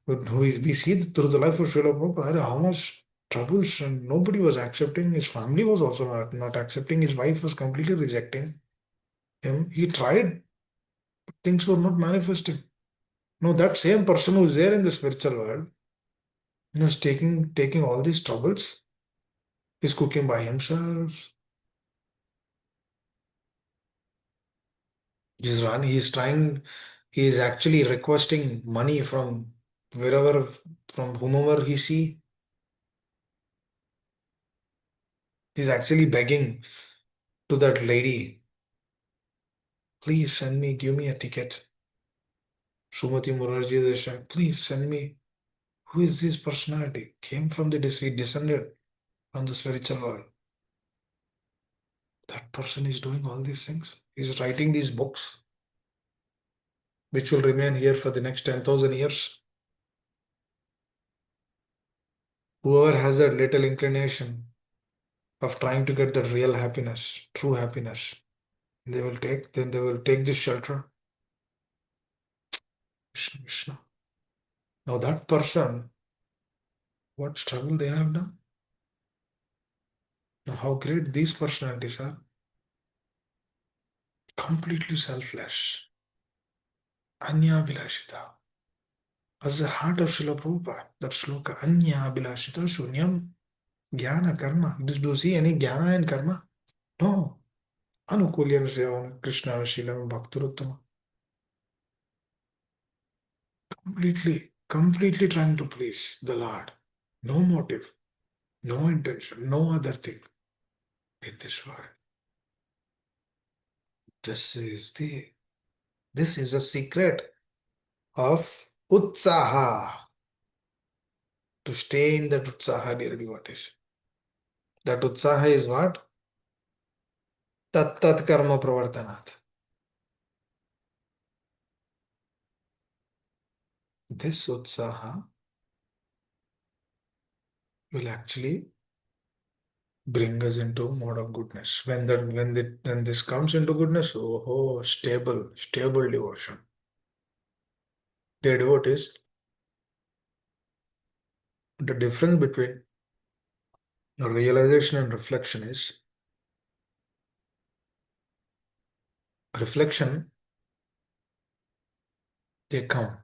we see through the life of Srila Prabhupada how much troubles and nobody was accepting. His family was also not accepting. His wife was completely rejecting him. He tried, things were not manifesting. No, that same person who is there in the spiritual world, is taking all these troubles. He's cooking by himself. He's trying, he is actually requesting money from wherever, from whomever he see. He's actually begging to that lady, please send me, give me a ticket. Sumati Murarji Desai, please send me. Who is this personality? Came from he descended from the spiritual world. That person is doing all these things. He's writing these books, which will remain here for the next 10,000 years. Whoever has that little inclination of trying to get the real happiness, true happiness, they will take this shelter. Vishnu, Vishnu. Now that person, what struggle they have done? Now how great these personalities are. Completely selfless. Anya Bilashita. As the heart of Srila Prabhupada, that sloka, Anya Bilashita Shunyam Jnana Karma. Do you see any jnana and karma? No. Anukulyan Sevan Krishna Shilam Bhaktiruttama. Completely trying to please the Lord. No motive, no intention, no other thing in this world. This is the this is a secret of Utsaha. To stay in that Utsaha, dear devotees. That Utsaha is what? Tat tat karma pravartanat. This Utsaha will actually bring us into mode of goodness. When this comes into goodness, stable devotion. Dear devotees, the difference between Now, realization and reflection is reflection, they come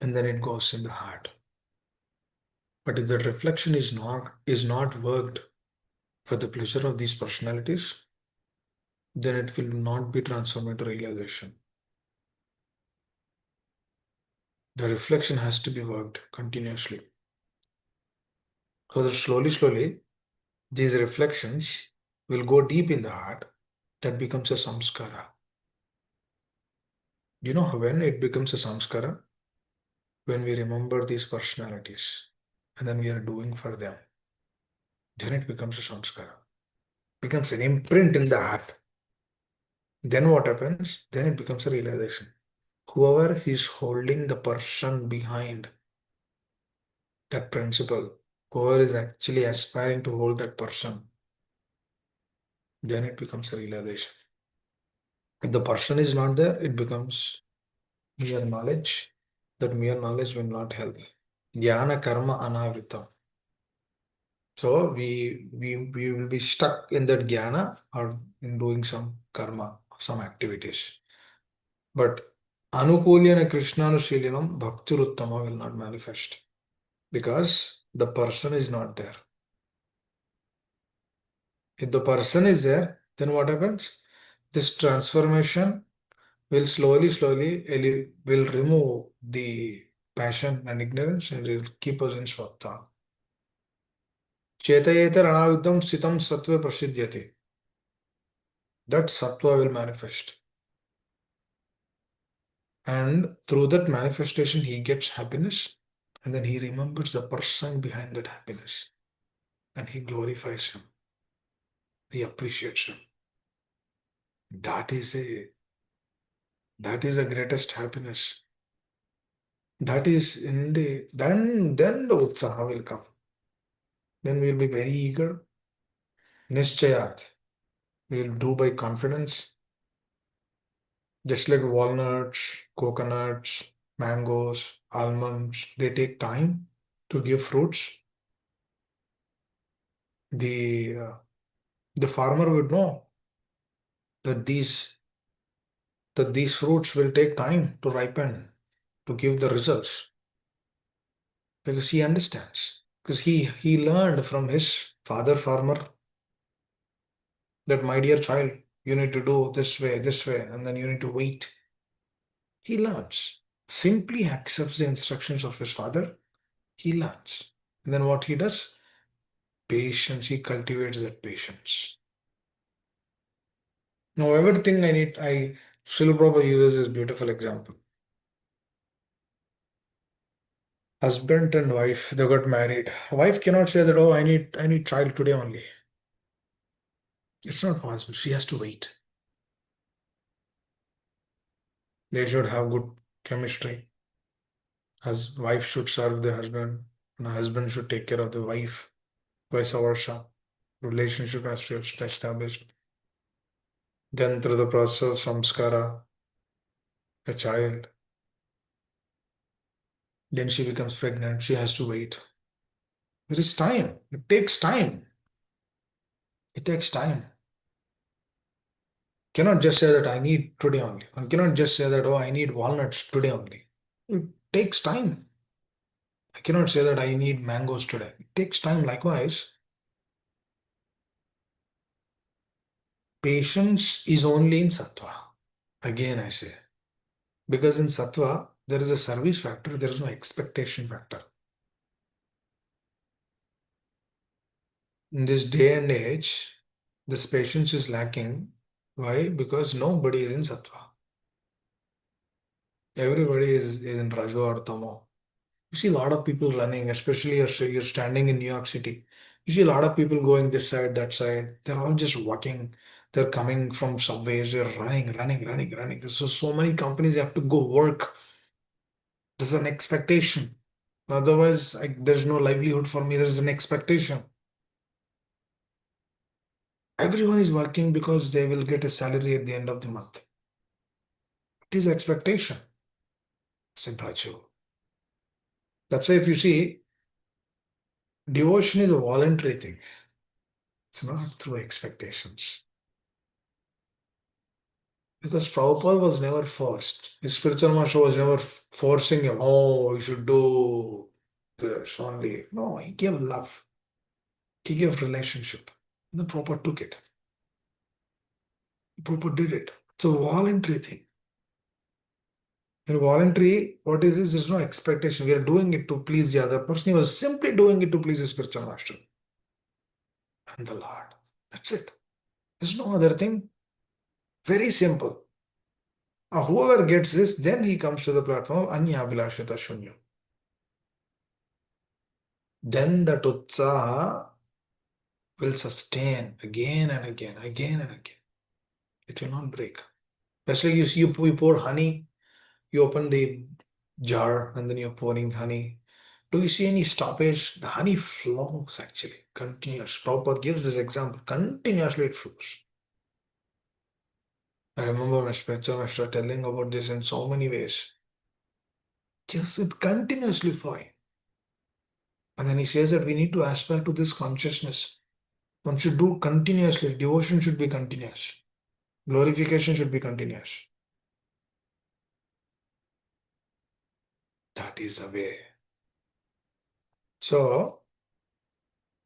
and then it goes in the heart. But if that reflection is not worked for the pleasure of these personalities, then it will not be transformed into realization. The reflection has to be worked continuously. So that slowly, these reflections will go deep in the heart. That becomes a samskara. You know when it becomes a samskara? When we remember these personalities and then we are doing for them, then it becomes a samskara. Becomes an imprint in the heart. Then what happens? Then it becomes a realization. Whoever is holding the person behind that principle, whoever is actually aspiring to hold that person, then it becomes a realization. If the person is not there, it becomes mere knowledge. That mere knowledge will not help. Jnana karma anavritam. So we will be stuck in that jnana or in doing some karma, some activities. But anukulyana krishnanushilinam bhaktiruttama will not manifest because the person is not there. If the person is there, then what happens? This transformation will will remove the passion and ignorance and will keep us in swattha. Chetayetar anavidam sitam sattva prasiddhyate. That sattva will manifest. And through that manifestation, he gets happiness. And then he remembers the person behind that happiness. And he glorifies him. He appreciates him. That is a that is the greatest happiness. That is in the then the utsaha will come. Then we'll be very eager. Nischayat. We'll do by confidence. Just like walnuts, coconuts, mangoes, almonds, they take time to give fruits. The uh, the farmer would know that these fruits will take time to ripen, to give the results, because he understands. Because he learned from his father farmer that, my dear child, you need to do this way, and then you need to wait. He learns. Simply accepts the instructions of his father, he learns. And then what he does? Patience, he cultivates that patience. Now, everything Srila Prabhupada uses this beautiful example. Husband and wife, they got married. Wife cannot say that, oh, I need child today only. It's not possible. She has to wait. They should have good chemistry. As wife should serve the husband, and the husband should take care of the wife, vice versa. Relationship has to be established. Then through the process of samskara, a child, then she becomes pregnant. She has to wait. It is time. It takes time. It takes time. Cannot just say that I need today only. One cannot just say that, oh, I need walnuts today only. It takes time. I cannot say that I need mangoes today. It takes time. Likewise, patience is only in sattva. Again, I say. Because in sattva, there is a service factor, there is no expectation factor. In this day and age, this patience is lacking. Why? Because nobody is in sattva. Everybody is in rajo or tamo. You see a lot of people running, especially you're standing in New York City. You see a lot of people going this side, that side. They're all just walking. They're coming from subways. They're running. So many companies have to go work. There's an expectation. Otherwise, there's no livelihood for me. There's an expectation. Everyone is working because they will get a salary at the end of the month. It is expectation. Said Raju. That's why if you see, Devotion is a voluntary thing. It's not through expectations. Because Prabhupada was never forced. His spiritual master was never forcing him, oh, you should do this only. No, he gave love. He gave relationship. The Prabhupada took it. Prabhupada did it. It's a voluntary thing. In voluntary, what is this? There's no expectation. We are doing it to please the other person. He was simply doing it to please his spiritual master and the Lord. That's it. There's no other thing. Very simple. Whoever gets this, then he comes to the platform of Anya Abhilashita Shunya. Then that utsaha will sustain again and again, again and again. It will not break. Just like you pour honey, you open the jar and then you're pouring honey. Do you see any stoppage? The honey flows actually, continuous. Prabhupada gives this example, continuously it flows. I remember my spiritual master telling about this in so many ways. Just it continuously flowing. And then he says that we need to aspire to this consciousness. One should do continuously. Devotion should be continuous. Glorification should be continuous. That is the way. So,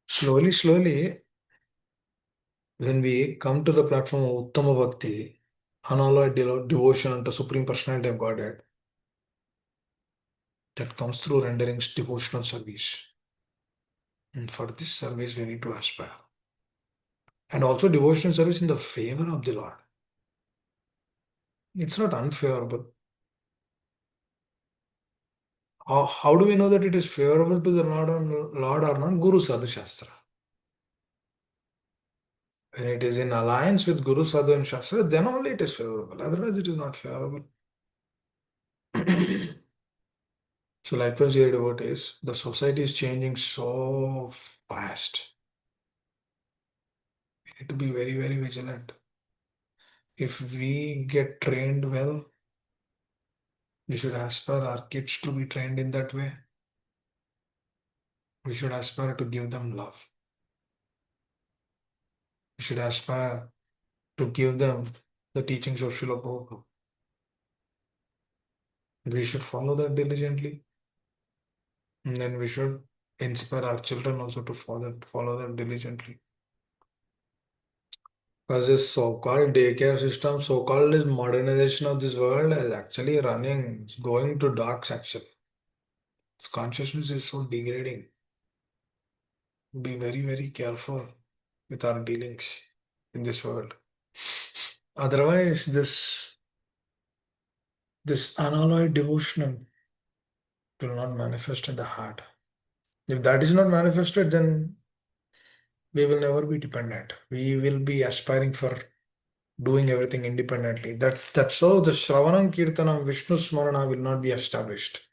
slowly, when we come to the platform of Uttama Bhakti, unalloyed devotion unto Supreme Personality of Godhead, that comes through rendering devotional service. And for this service, we need to aspire. And also devotional service in the favor of the Lord. It's not unfavorable. How do we know that it is favorable to the Lord or not? Guru Sadhu Shastra. When it is in alliance with Guru Sadhu and Shastra, then only it is favorable. Otherwise, it is not favorable. So, likewise, dear devotees, the society is changing so fast. We need to be very, very vigilant. If we get trained well, we should aspire our kids to be trained in that way. We should aspire to give them love. We should aspire to give them the teachings of Srila Prabhupada. We should follow that diligently. And then we should inspire our children also to follow that diligently. Because this so-called daycare system, so-called this modernization of this world is actually running, it's going to darks actually. Its consciousness is so degrading. Be very, very careful with our dealings in this world. Otherwise, this unalloyed devotion will not manifest in the heart. If that is not manifested, then we will never be dependent. We will be aspiring for doing everything independently. That's how the Shravanam Kirtanam Vishnu Smarana will not be established.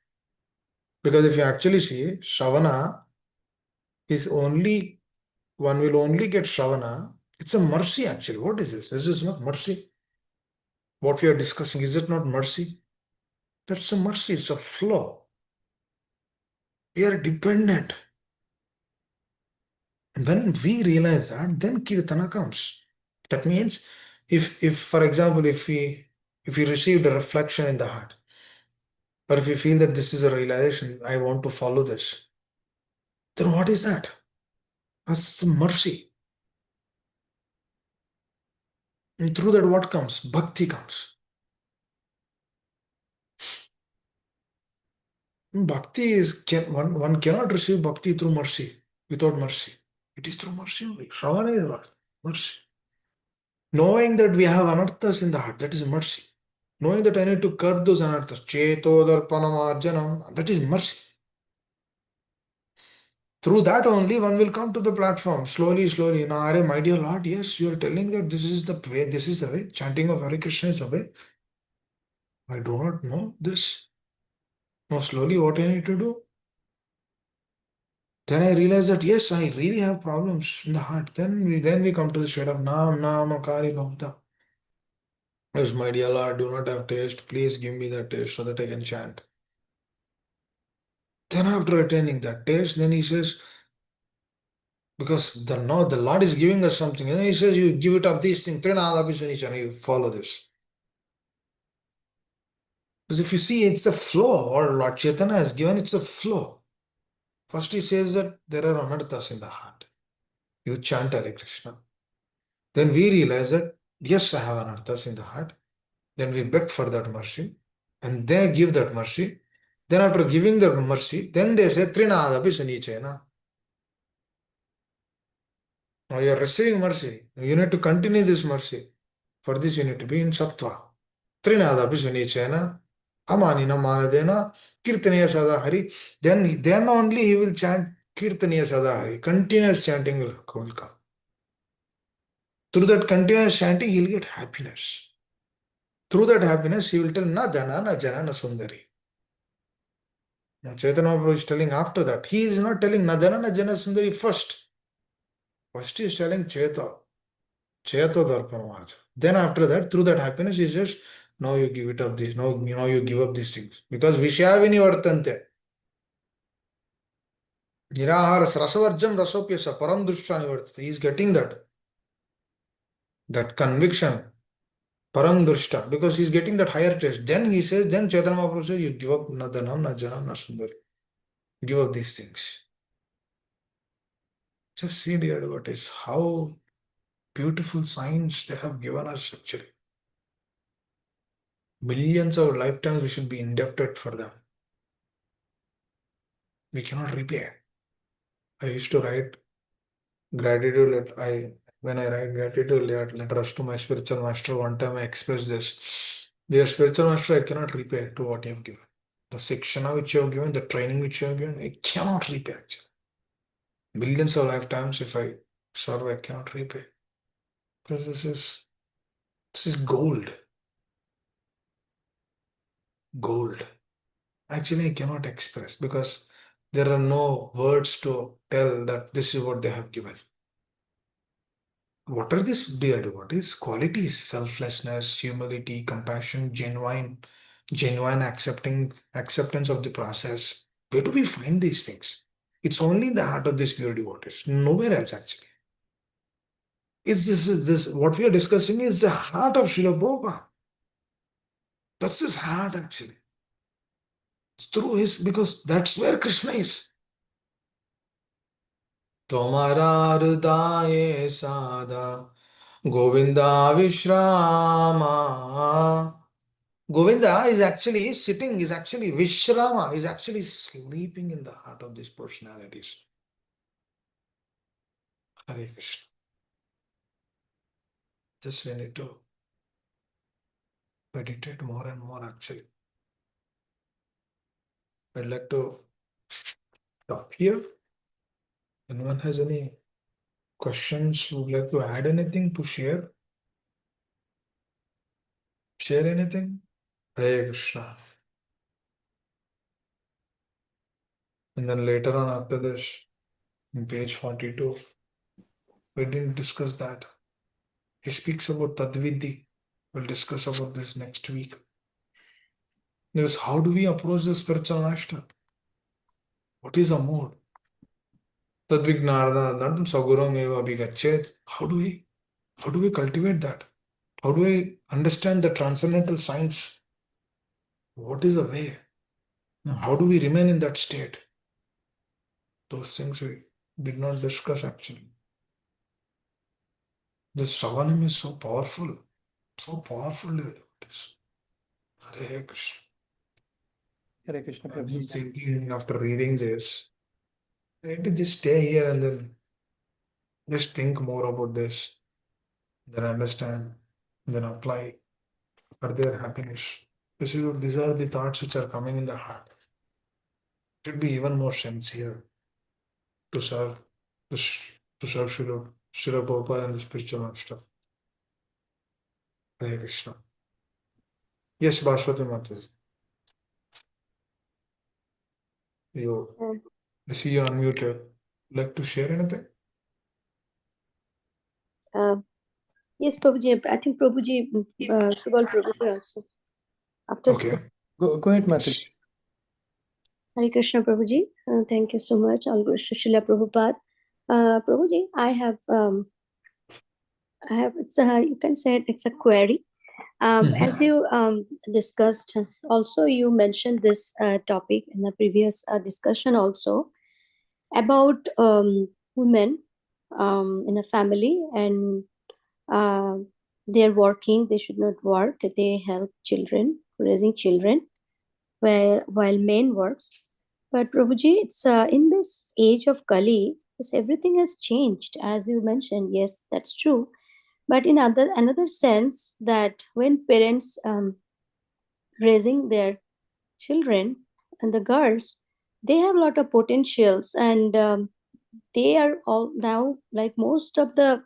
Because if you actually see, Shravana is only, one will only get Shravana. It's a mercy actually. What is this? Is this not mercy? What we are discussing, is it not mercy? That's a mercy, it's a flow. We are dependent. And when we realize that, then Kirtana comes. That means if for example, if we received a reflection in the heart, or if we feel that this is a realization, I want to follow this, then what is that? That's the mercy. And through that, what comes? Bhakti comes. Bhakti is, one cannot receive bhakti through mercy, without mercy. It is through mercy only. Shravana is what? Mercy. Knowing that we have anarthas in the heart, that is mercy. Knowing that I need to curb those anarthas, cheto darpanam arjanam, that is mercy. Through that only one will come to the platform, slowly. Now, Are, my dear Lord, yes, you are telling that this is the way, chanting of Hare Krishna is the way. I do not know this. Now, slowly, what I need to do? Then I realize that yes, I really have problems in the heart. Then we come to the state of Nam Akari Bhavta. Yes, my dear Lord, do not have taste. Please give me that taste so that I can chant. Then after attaining that taste, then he says, Because the Lord is giving us something, and He says, you give it up, these things, and you follow this. Because if you see, it's a flow, or Lord Chaitanya has given, it's a flow. First He says that there are anarthas in the heart. You chant Hare Krishna. Then we realize that, yes, I have anarthas in the heart. Then we beg for that mercy, and they give that mercy. Then after giving that mercy, then they say, Trinadapi Sunichena. Now you are receiving mercy. You need to continue this mercy. For this, you need to be in Sattva. Trinadapi Sunichena. Amanina Manadena. Kirtaniya Sadahari. Then only he will chant Kirtaniya Sadahari. Continuous chanting will come. Through that continuous chanting, he will get happiness. Through that happiness, he will tell, Na Dana, Na Jana, Na Sundari. Now, Chaitanya Mahaprabhu is telling after that. He is not telling Na Dana, Na Jana, Sundari first. First he is telling Chaitanya Darpana. Then after that, through that happiness, he says, now you give it up this, now you give up these things. Because Vishayavini Vartante. Niraharas Rasavarjam Rasopyasa Param Drushtani Vartate. He is getting that conviction. Param Drushta. Because he is getting that higher taste. Then he says, then Chaitanya Mahaprabhu says, you give up Na Dana, Na Jana, Na Sundari. Give up these things. Just see, dear devotees, how beautiful signs they have given us actually. Millions of lifetimes we should be indebted for them. We cannot repay. I used to write gratitude when I write gratitude letters to my spiritual master, one time I expressed this. Dear spiritual master, I cannot repay to what you have given. The Shikshana which you have given, the training which you have given, I cannot repay actually. Millions of lifetimes if I serve, I cannot repay. Because this is gold. Gold. Actually, I cannot express because there are no words to tell that this is what they have given. What are these, dear devotees? Qualities: selflessness, humility, compassion, genuine acceptance of the process. Where do we find these things? It's only in the heart of these pure devotees, nowhere else actually. This what we are discussing is the heart of Srila Prabhupada. That's his heart actually. It's through his, because that's where Krishna is. Tomara hridaye sada Govinda Vishrama. Govinda is actually sitting, is actually Vishrama, is actually sleeping in the heart of these personalities. Hare Krishna. Just we need to meditate more and more actually. I'd like to stop here. Anyone has any questions? Would like to add anything to share? Share anything? Hare Krishna. And then later on after this, in page 42, we didn't discuss that. He speaks about Tadvidhi. We'll discuss about this next week. Because how do we approach the spiritual master? What is a mode? Tadvignardanam saguram eva abhigachet. How do we cultivate that? How do we understand the transcendental science? What is the way? How do we remain in that state? Those things we did not discuss actually. This Savanam is so powerful. So powerful. Hare Krishna. Hare Krishna I'm Prabhuji. just thinking after reading this, I need to just stay here and then just think more about this, then understand, then apply for their happiness. These are the thoughts which are coming in the heart. Should be even more sincere to serve Srila Prabhupada and the spiritual master. Hare Krishna. Yes, Bhaswati Mataji. I see you unmuted. Like to share anything? Yes, Prabhuji. I think Prabhuji, Subal Prabhuji also. After Okay. Go ahead, Mataji. Yes. Hare Krishna Prabhuji. Thank you so much. All glories to Srila Prabhupada. Prabhuji, I have it's a, you can say it's a query. As you discussed, also you mentioned this topic in the previous discussion also about women in a family, and uh, they're working, they should not work, they help children, raising children, while men works. But Prabhuji, it's in this age of Kali, yes, everything has changed, as you mentioned. Yes, that's true. But in another sense, that when parents raising their children and the girls, they have a lot of potentials, and they are all now, like most of the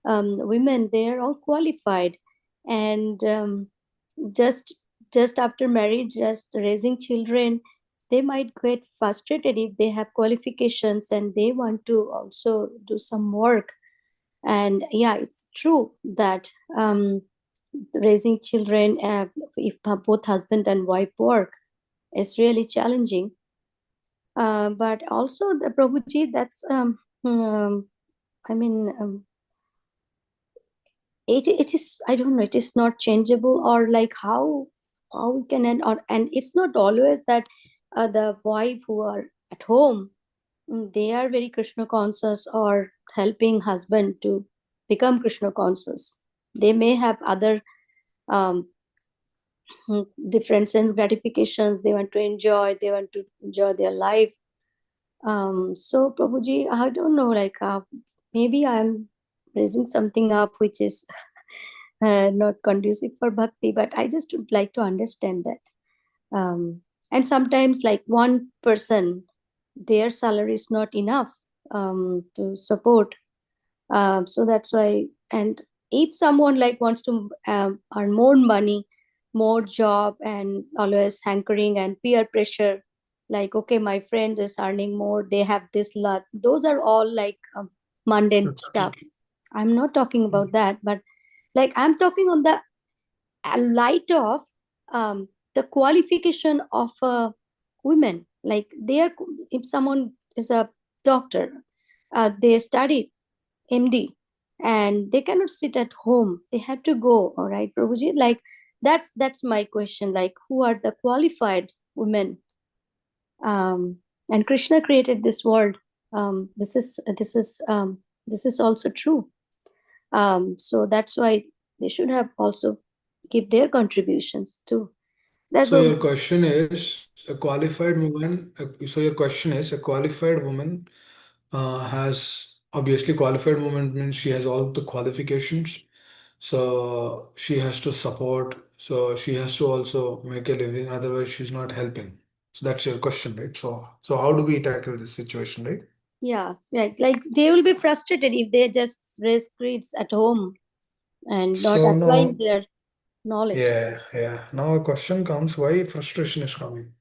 women, they are all qualified, and just just after marriage, just raising children, they might get frustrated if they have qualifications and they want to also do some work. And yeah, it's true that raising children, if both husband and wife work, is really challenging. But also the Prabhuji, that's I mean, it is, I don't know, it is not changeable, or like how we can end, or and it's not always that the wife who are at home, they are very Krishna conscious or helping husband to become Krishna conscious. They may have other um, different sense gratifications. They want to enjoy their life. So Prabhuji, I don't know, like maybe I'm raising something up which is not conducive for bhakti, but I just would like to understand that. And sometimes, like one person, their salary is not enough to support. So that's why. And if someone like wants to earn more money, more job, and always hankering and peer pressure, like, okay, my friend is earning more, they have this lot, those are all like mundane stuff. I'm not talking about that, but like I'm talking on the light of the qualification of women. Like they are, if someone is a doctor, they studied MD, and they cannot sit at home, they have to go. All right, Prabhuji, like that's my question, like who are the qualified women? And Krishna created this world. This is also true. So that's why they should have also give their contributions too. That So will, your question is a qualified woman. So your question is a qualified woman has obviously qualified woman means she has all the qualifications. So she has to support. So she has to also make a living. Otherwise, she's not helping. So that's your question, right? So how do we tackle this situation, right? yeah, right. Like they will be frustrated if they just raise kids at home and not So applying now, their knowledge. yeah. Now a question comes: why frustration is coming?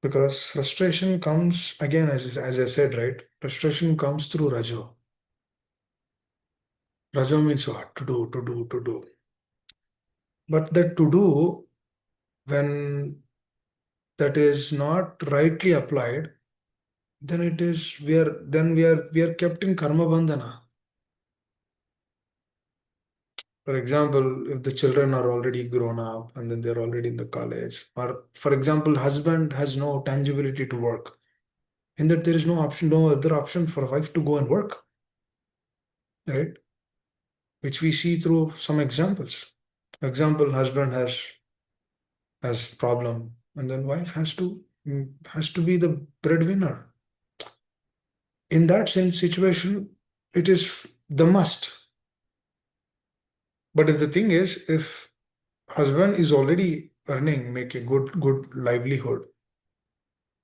Because frustration comes again, as I said, right? Frustration comes through Rajo. Rajo means what? To do, to do, to do. But that to do, when that is not rightly applied, then it is we are kept in karma bandhana. For example, if the children are already grown up and then they're already in the college, or for example, husband has no tangibility to work, in that there is no option, no other option for wife to go and work, right? Which we see through some examples. Example, husband has problem, and then wife has to be the breadwinner. In that sense situation, it is the must. But if the thing is, if husband is already earning, make a good livelihood,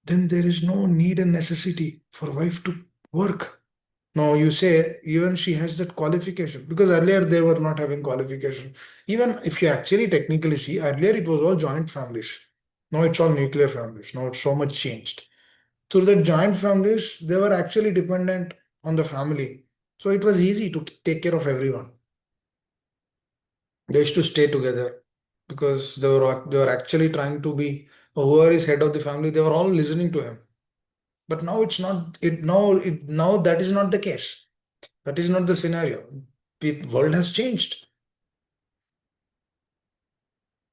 then there is no need and necessity for wife to work. Now you say even she has that qualification, because earlier they were not having qualification. Even if you actually technically see, earlier it was all joint families. Now it's all nuclear families. Now it's so much changed. Through the joint families, they were actually dependent on the family. So it was easy to take care of everyone. They used to stay together because they were actually trying to be, whoever is head of the family, they were all listening to him. But now it's not. Now that is not the case. That is not the scenario. The world has changed.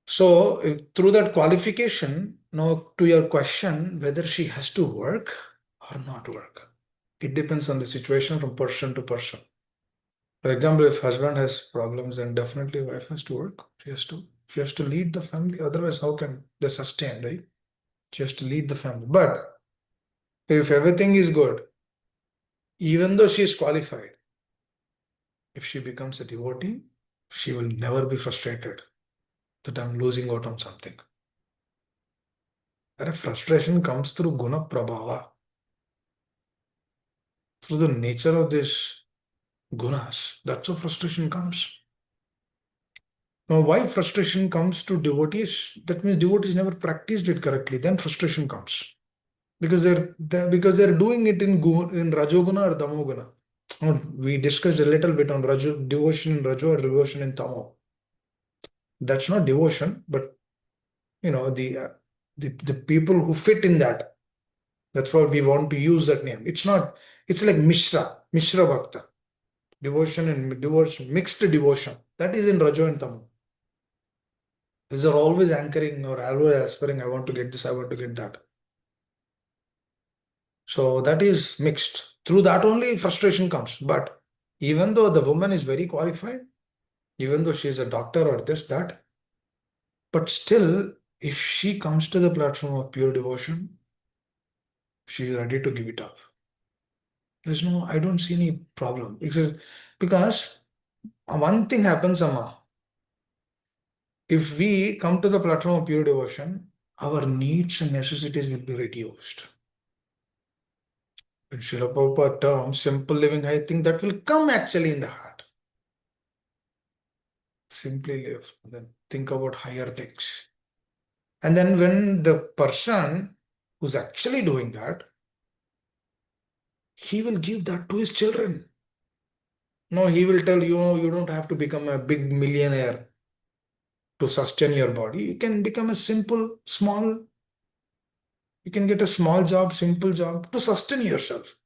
So through that qualification, now to your question, whether she has to work or not work, it depends on the situation from person to person. For example, if husband has problems, then definitely wife has to work. She has to lead the family. Otherwise, how can they sustain, right? She has to lead the family. But if everything is good, even though she is qualified, if she becomes a devotee, she will never be frustrated that I'm losing out on something. And frustration comes through guna prabhava, through the nature of these gunas. That's how frustration comes. Now, why frustration comes to devotees? That means devotees never practiced it correctly. Then frustration comes because they're doing it in rajoguna or damoguna. We discussed a little bit on devotion in rajo or devotion in tamo. That's not devotion, but the people who fit in that. That's why we want to use that name. It's not. It's like Mishra Bhakta, devotion and devotion, mixed devotion. That is in rajo and tamo. These are always anchoring or always aspiring. I want to get this. I want to get that. So that is mixed. Through that only frustration comes. But even though the woman is very qualified, even though she is a doctor or this, that, but still, if she comes to the platform of pure devotion, she is ready to give it up. I don't see any problem. Because one thing happens, Amma. If we come to the platform of pure devotion, our needs and necessities will be reduced. In Srila Prabhupada terms, simple living, I think that will come actually in the heart. Simply live, then think about higher things. And then when the person who's actually doing that, he will give that to his children. No, he will tell you, you don't have to become a big millionaire to sustain your body. You can become a simple, small, you can get a small job, simple job to sustain yourself.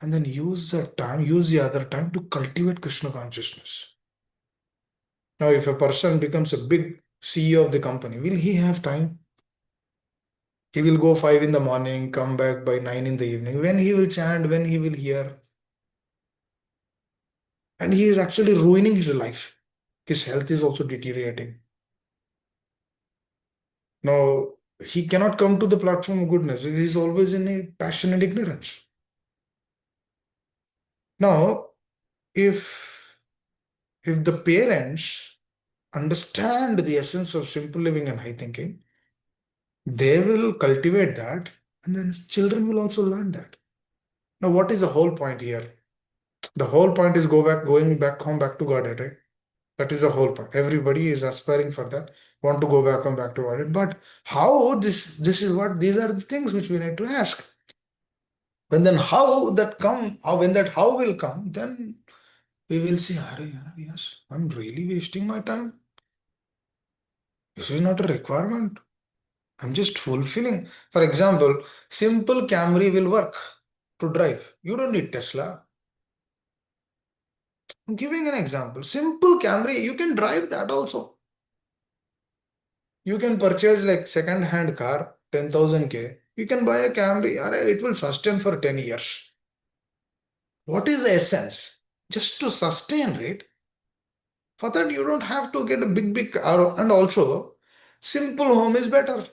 And then use the other time to cultivate Krishna consciousness. Now, if a person becomes a big CEO of the company, will he have time? He will go 5 in the morning, come back by 9 in the evening. When he will chant, when he will hear. And he is actually ruining his life. His health is also deteriorating. Now, he cannot come to the platform of goodness. He is always in a passion and ignorance. Now, if the parents understand the essence of simple living and high thinking, they will cultivate that, and then children will also learn that. Now, what is the whole point here? The whole point is going back home, back to Godhead, right? That is the whole point. Everybody is aspiring for that, want to go back home, back to Godhead. But how these are the things which we need to ask. When then how that come, or when that how will come, then we will see, yes, I'm really wasting my time. This is not a requirement. I'm just fulfilling. For example, simple Camry will work to drive. You don't need Tesla. I'm giving an example. Simple Camry, you can drive that also. You can purchase like second-hand car, 10,000 K. You can buy a Camry. It will sustain for 10 years. What is the essence? Just to sustain it. For that, you don't have to get a big car. And also, simple home is better.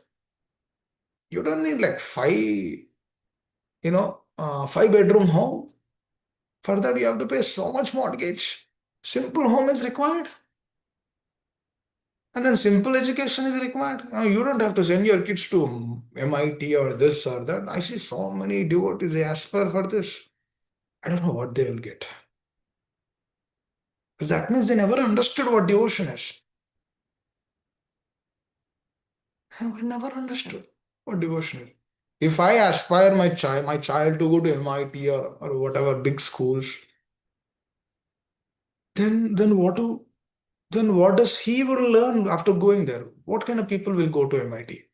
You don't need like 5-bedroom home. For that, you have to pay so much mortgage. Simple home is required. And then simple education is required. You don't have to send your kids to MIT or this or that. I see so many devotees, they aspire for this. I don't know what they will get. Because that means they never understood what devotion is. We never understood what devotion is. If I aspire my child to go to MIT or whatever big schools, then what does he will learn after going there? What kind of people will go to MIT?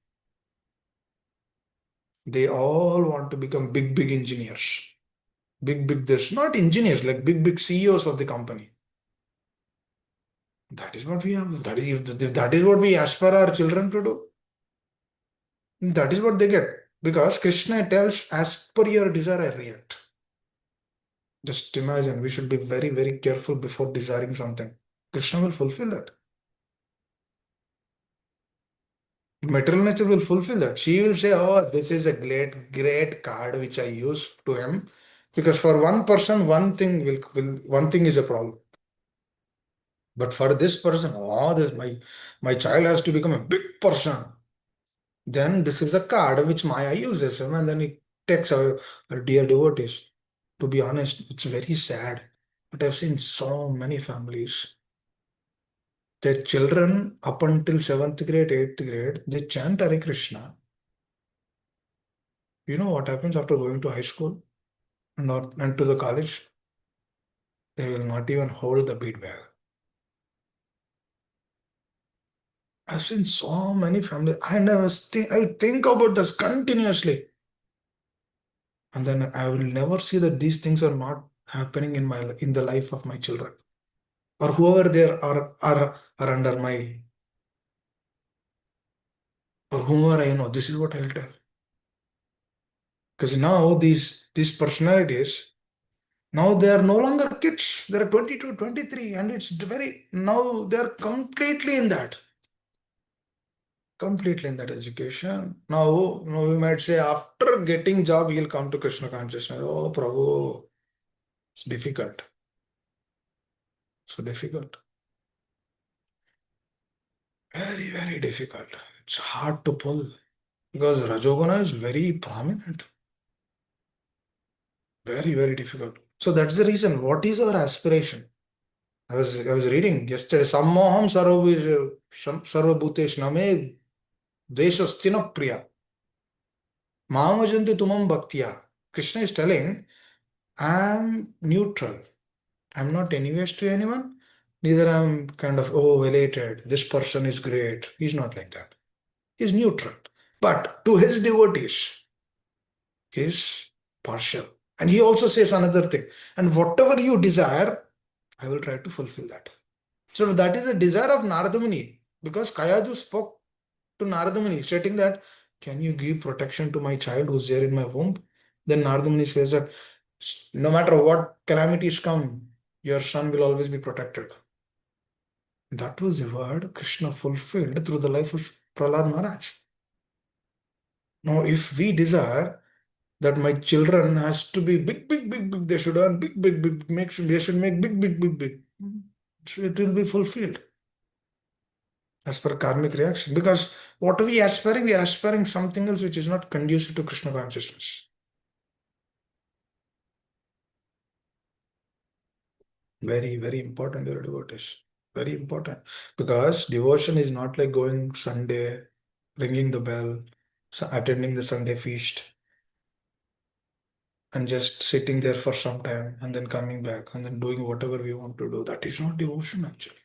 They all want to become big engineers. There's not engineers, like big CEOs of the company. That is what we have. That is, if that is what we aspire our children to do, that is what they get. Because Krishna tells, as per your desire, I react. Just imagine, we should be very careful before desiring something. Krishna will fulfill that. Material nature will fulfill that. She will say, oh, this is a great card which I use to him. Because for one person, one thing one thing is a problem. But for this person, oh, this my child has to become a big person. Then this is a card which Maya uses, and then it takes our dear devotees. To be honest, it's very sad. But I've seen so many families. Their children, up until 7th grade, 8th grade, they chant Hare Krishna. You know what happens after going to high school and to the college? They will not even hold the bead bag. I've seen so many families, and I think about this continuously. And then I will never see that these things are not happening in the life of my children. Or whoever there are under my, or whomever I know, this is what I'll tell. Because now these personalities, now they are no longer kids. They're 22, 23, and it's very, now they're completely in that. Completely in that education. Now we might say after getting job, he'll come to Krishna consciousness. Oh, Prabhu, it's difficult. So difficult. Very difficult. It's hard to pull because Rajoguna is very prominent. Very difficult. So that's the reason. What is our aspiration? I was reading yesterday. Sammoham sarvabhutesh name dveshastina priya. Mamajanti tumam bhaktya. Krishna is telling, I'm neutral. I'm not envious to anyone. Neither I'm kind of, oh, elated. This person is great. He's not like that. He's neutral. But to his devotees, he's partial. And he also says another thing. And whatever you desire, I will try to fulfill that. So that is the desire of Narada Muni. Because Kayadu spoke to Narada Muni stating that, can you give protection to my child who's there in my womb? Then Narada Muni says that no matter what calamities come, your son will always be protected. That was a word Krishna fulfilled through the life of Prahlad Maharaj. Now, if we desire that my children has to be big, they should earn big, they should make big. So it will be fulfilled as per karmic reaction. Because what are we aspiring? We are aspiring something else which is not conducive to Krishna consciousness. Very important, dear devotees. Very important. Because devotion is not like going Sunday, ringing the bell, attending the Sunday feast, and just sitting there for some time and then coming back and then doing whatever we want to do. That is not devotion, actually.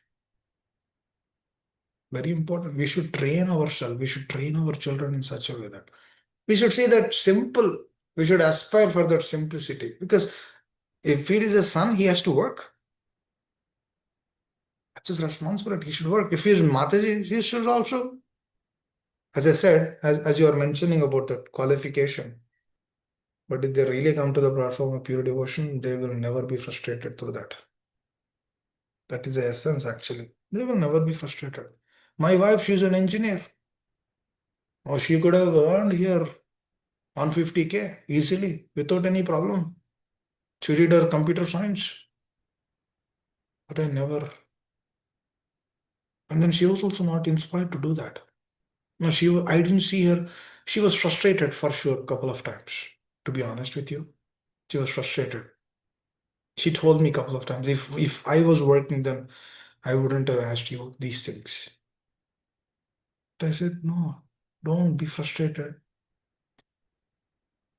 Very important. We should train ourselves. We should train our children in such a way that we should see that simple. We should aspire for that simplicity. Because if it is a son, he has to work. That's his responsibility. He should work. If he is Mataji, he should also. As I said, as you are mentioning about that qualification, but if they really come to the platform of pure devotion, they will never be frustrated through that. That is the essence, actually. They will never be frustrated. My wife, she's an engineer. Or she could have earned here 150K easily without any problem. She did her computer science. But I never. And then she was also not inspired to do that. No, I didn't see her. She was frustrated for sure a couple of times, to be honest with you. She was frustrated. She told me a couple of times, if I was working, then I wouldn't have asked you these things. But I said, no, don't be frustrated.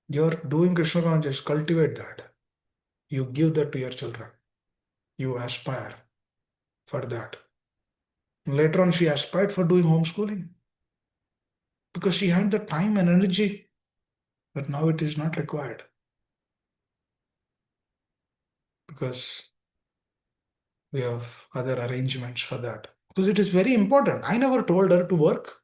You're doing Krishna consciousness, cultivate that. You give that to your children. You aspire for that. Later on, she aspired for doing homeschooling because she had the time and energy. But now it is not required. Because we have other arrangements for that. Because it is very important. I never told her to work.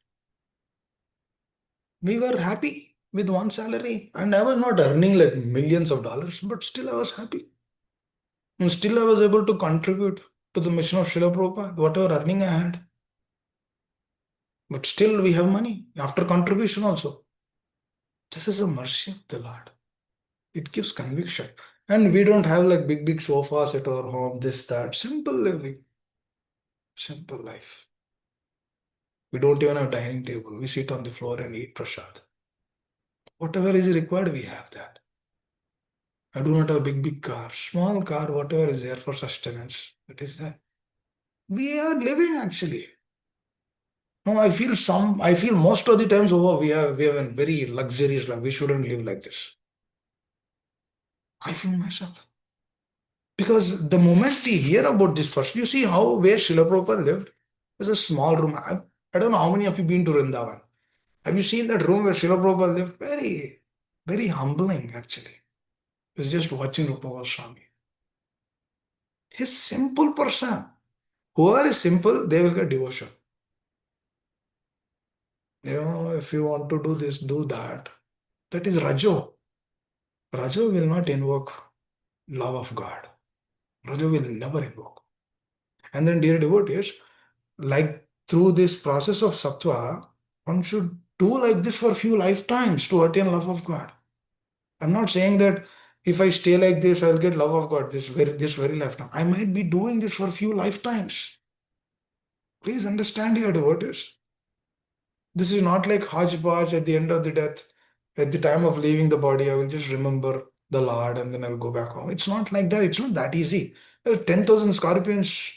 We were happy with one salary, and I was not earning like millions of dollars, but still I was happy. And still I was able to contribute to the mission of Srila Prabhupada, whatever earning I had. But still we have money after contribution also. This is the mercy of the Lord. It gives conviction. And we don't have like big sofas at our home, this, that. Simple living. Simple life. We don't even have dining table. We sit on the floor and eat prasad. Whatever is required, we have that. I do not have big car. Small car, whatever is there for sustenance. That is there. We are living actually. No, I feel most of the times, oh, we have a very luxurious life. We shouldn't live like this. I feel myself. Because the moment we hear about this person, you see where Srila Prabhupada lived? There's a small room. I don't know how many of you been to Vrindavan. Have you seen that room where Srila Prabhupada lived? Very, very humbling actually. It's just watching Rupa Goswami. He's simple person. Whoever is simple, they will get devotion. If you want to do this, do that. That is Rajo. Rajo will not invoke love of God. Rajo will never invoke. And then, dear devotees, like through this process of Sattva, one should do like this for a few lifetimes to attain love of God. I'm not saying that if I stay like this, I'll get love of God this very lifetime. I might be doing this for a few lifetimes. Please understand, dear devotees. This is not like hodgepodge at the end of the death. At the time of leaving the body, I will just remember the Lord and then I'll go back home. It's not like that. It's not that easy. There's 10,000 scorpions.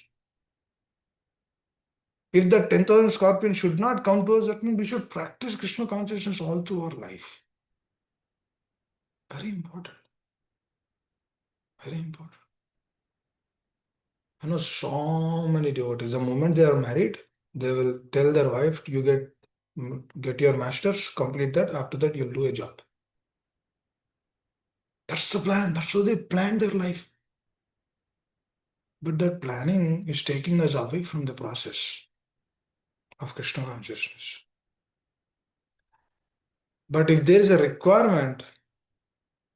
If the 10,000 scorpions should not come to us, that means we should practice Krishna consciousness all through our life. Very important. Very important. I know so many devotees. The moment they are married, they will tell their wife, "You get your masters, complete that. After that, you'll do a job." That's the plan. That's how they plan their life. But that planning is taking us away from the process of Krishna consciousness. But if there is a requirement,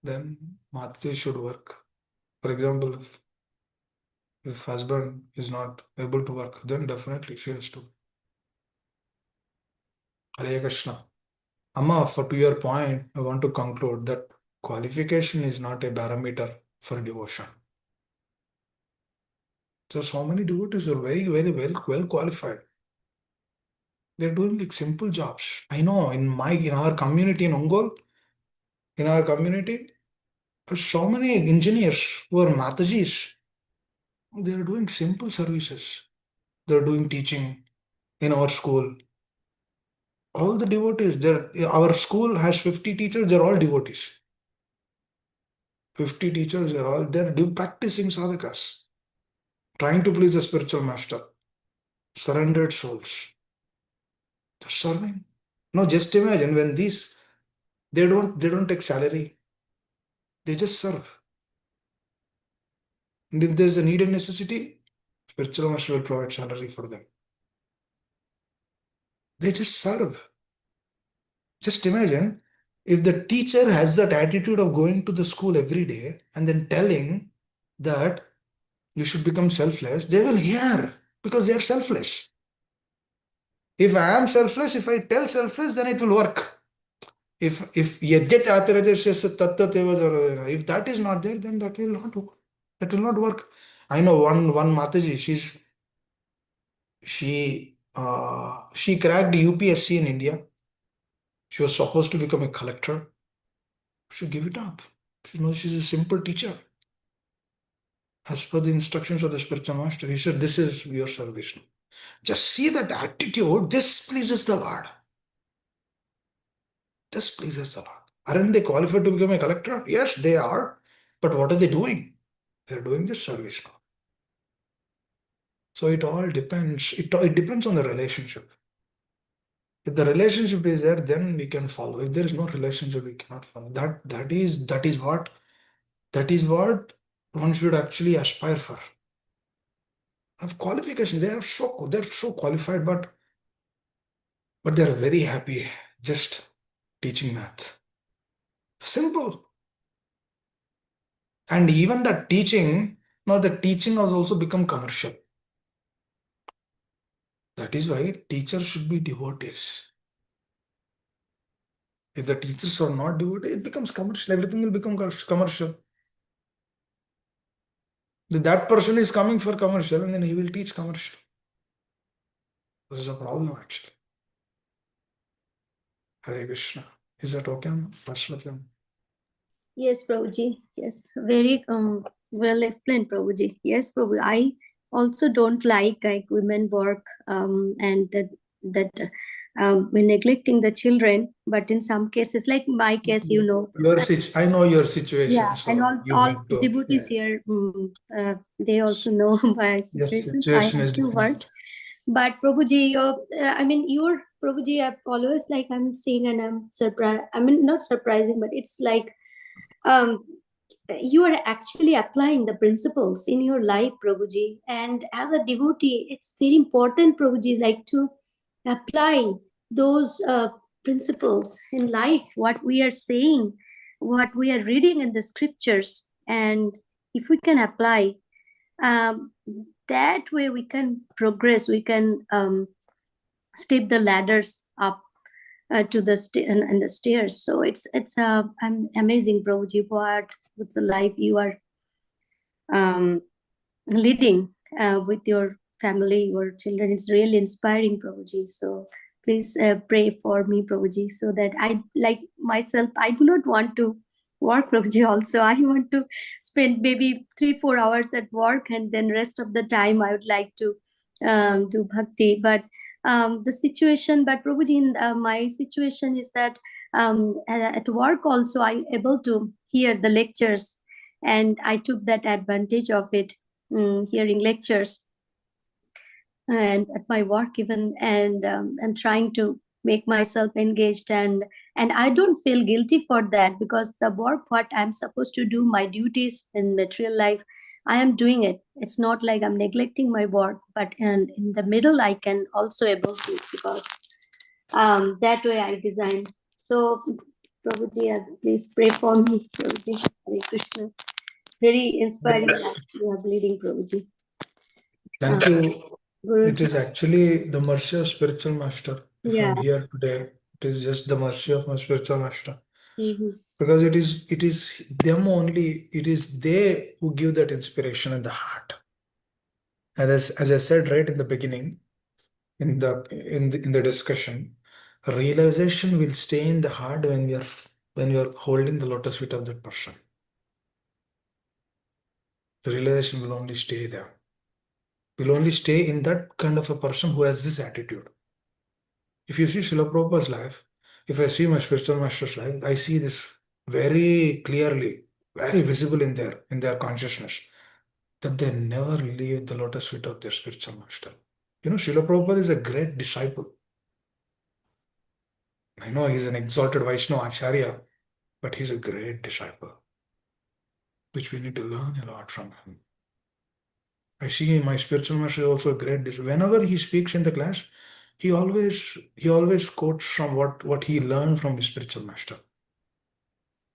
then Mataji should work. For example, if husband is not able to work, then definitely she has to. Hare Krishna. Amma, to your point, I want to conclude that qualification is not a barometer for devotion. So many devotees are very well qualified. They're doing like simple jobs. I know in our community in Ongole, in our community, there's so many engineers who are Matajis. They're doing simple services. They're doing teaching in our school. All the devotees, our school has 50 teachers, they're all devotees. 50 teachers, they're practicing sadhakas, trying to please the spiritual master, surrendered souls. They're serving. No, just imagine when they don't take salary, they just serve. And if there's a need and necessity, spiritual master will provide salary for them. They just serve. Just imagine if the teacher has that attitude of going to the school every day and then telling that you should become selfless, they will hear because they are selfless. If I am selfless, if I tell selfless, then it will work. If yajyat atarajasya tattat eva jaradena, if that is not there, then that will not work. That will not work. I know one Mataji, she cracked UPSC in India. She was supposed to become a collector. She give it up. She knows she's a simple teacher. As per the instructions of the spiritual master, he said, "This is your service." Just see that attitude. This pleases the Lord. This pleases the Lord. Aren't they qualified to become a collector? Yes, they are. But what are they doing? They're doing this service now. So it all depends. It depends on the relationship. If the relationship is there, then we can follow. If there is no relationship, we cannot follow. That is what one should actually aspire for. Have qualifications. They're so qualified, but they're very happy just teaching math. Simple. And even the teaching, now the teaching has also become commercial. That is why teachers should be devotees. If the teachers are not devotees, it becomes commercial. Everything will become commercial. That person is coming for commercial and then he will teach commercial. This is a problem actually. Hare Krishna. Is that okay? Prashwatam? Yes, Prabhuji. Yes, very well explained, Prabhuji. Yes, Prabhu. I also don't like women work and that we're neglecting the children. But in some cases, like my case, you know, I know your situation. yeah, So and you all have to. devotees here, they also know my Yes, situations. I situation have is to work. different. But Prabhuji, your Prabhuji, I've always like I'm seeing and I'm surprised. I mean, not surprising, but it's like you are actually applying the principles in your life, Prabhuji. And as a devotee, it's very important, Prabhuji, like to apply those principles in life, what we are saying, what we are reading in the scriptures. And if we can apply, that way we can progress, we can step the ladders up to the and the stairs. So it's amazing, Prabhuji, what's the life you are leading with your family, your children. It's really inspiring, Prabhuji. So please pray for me, Prabhuji, so that I, like myself, I do not want to work, Prabhuji. Also, I want to spend maybe 3-4 hours at work, and then rest of the time I would like to do bhakti. But the situation, but Prabhuji, in my situation is that at work also I'm able to hear the lectures, and I took that advantage of it, hearing lectures, and at my work even, and I'm trying to make myself engaged, and I don't feel guilty for that, because the work what I'm supposed to do, my duties in material life, I am doing it. It's not like I'm neglecting my work, but in the middle I can also able to, because that way I designed. So Prabhuji, please pray for me, Prabhuji. Hare Krishna. Very inspiring life you are leading, Prabhuji. Thank you. Guru It is actually the mercy of spiritual master. If Yeah. I'm here today, it is just the mercy of my spiritual master. Mhm. Because it is them only, it is they who give that inspiration in the heart. And as I said right in the beginning, in the discussion, realization will stay in the heart when we are holding the lotus feet of that person. The realization will only stay there. Will only stay in that kind of a person who has this attitude. If you see Srila Prabhupada's life, if I see my spiritual master's life, I see this very clearly, very visible in their consciousness, that they never leave the lotus feet of their spiritual master. Srila Prabhupada is a great disciple. I know he's an exalted Vaishnava Acharya, but he's a great disciple, which we need to learn a lot from him. I see my spiritual master is also a great disciple. Whenever he speaks in the class, he always quotes from what he learned from his spiritual master.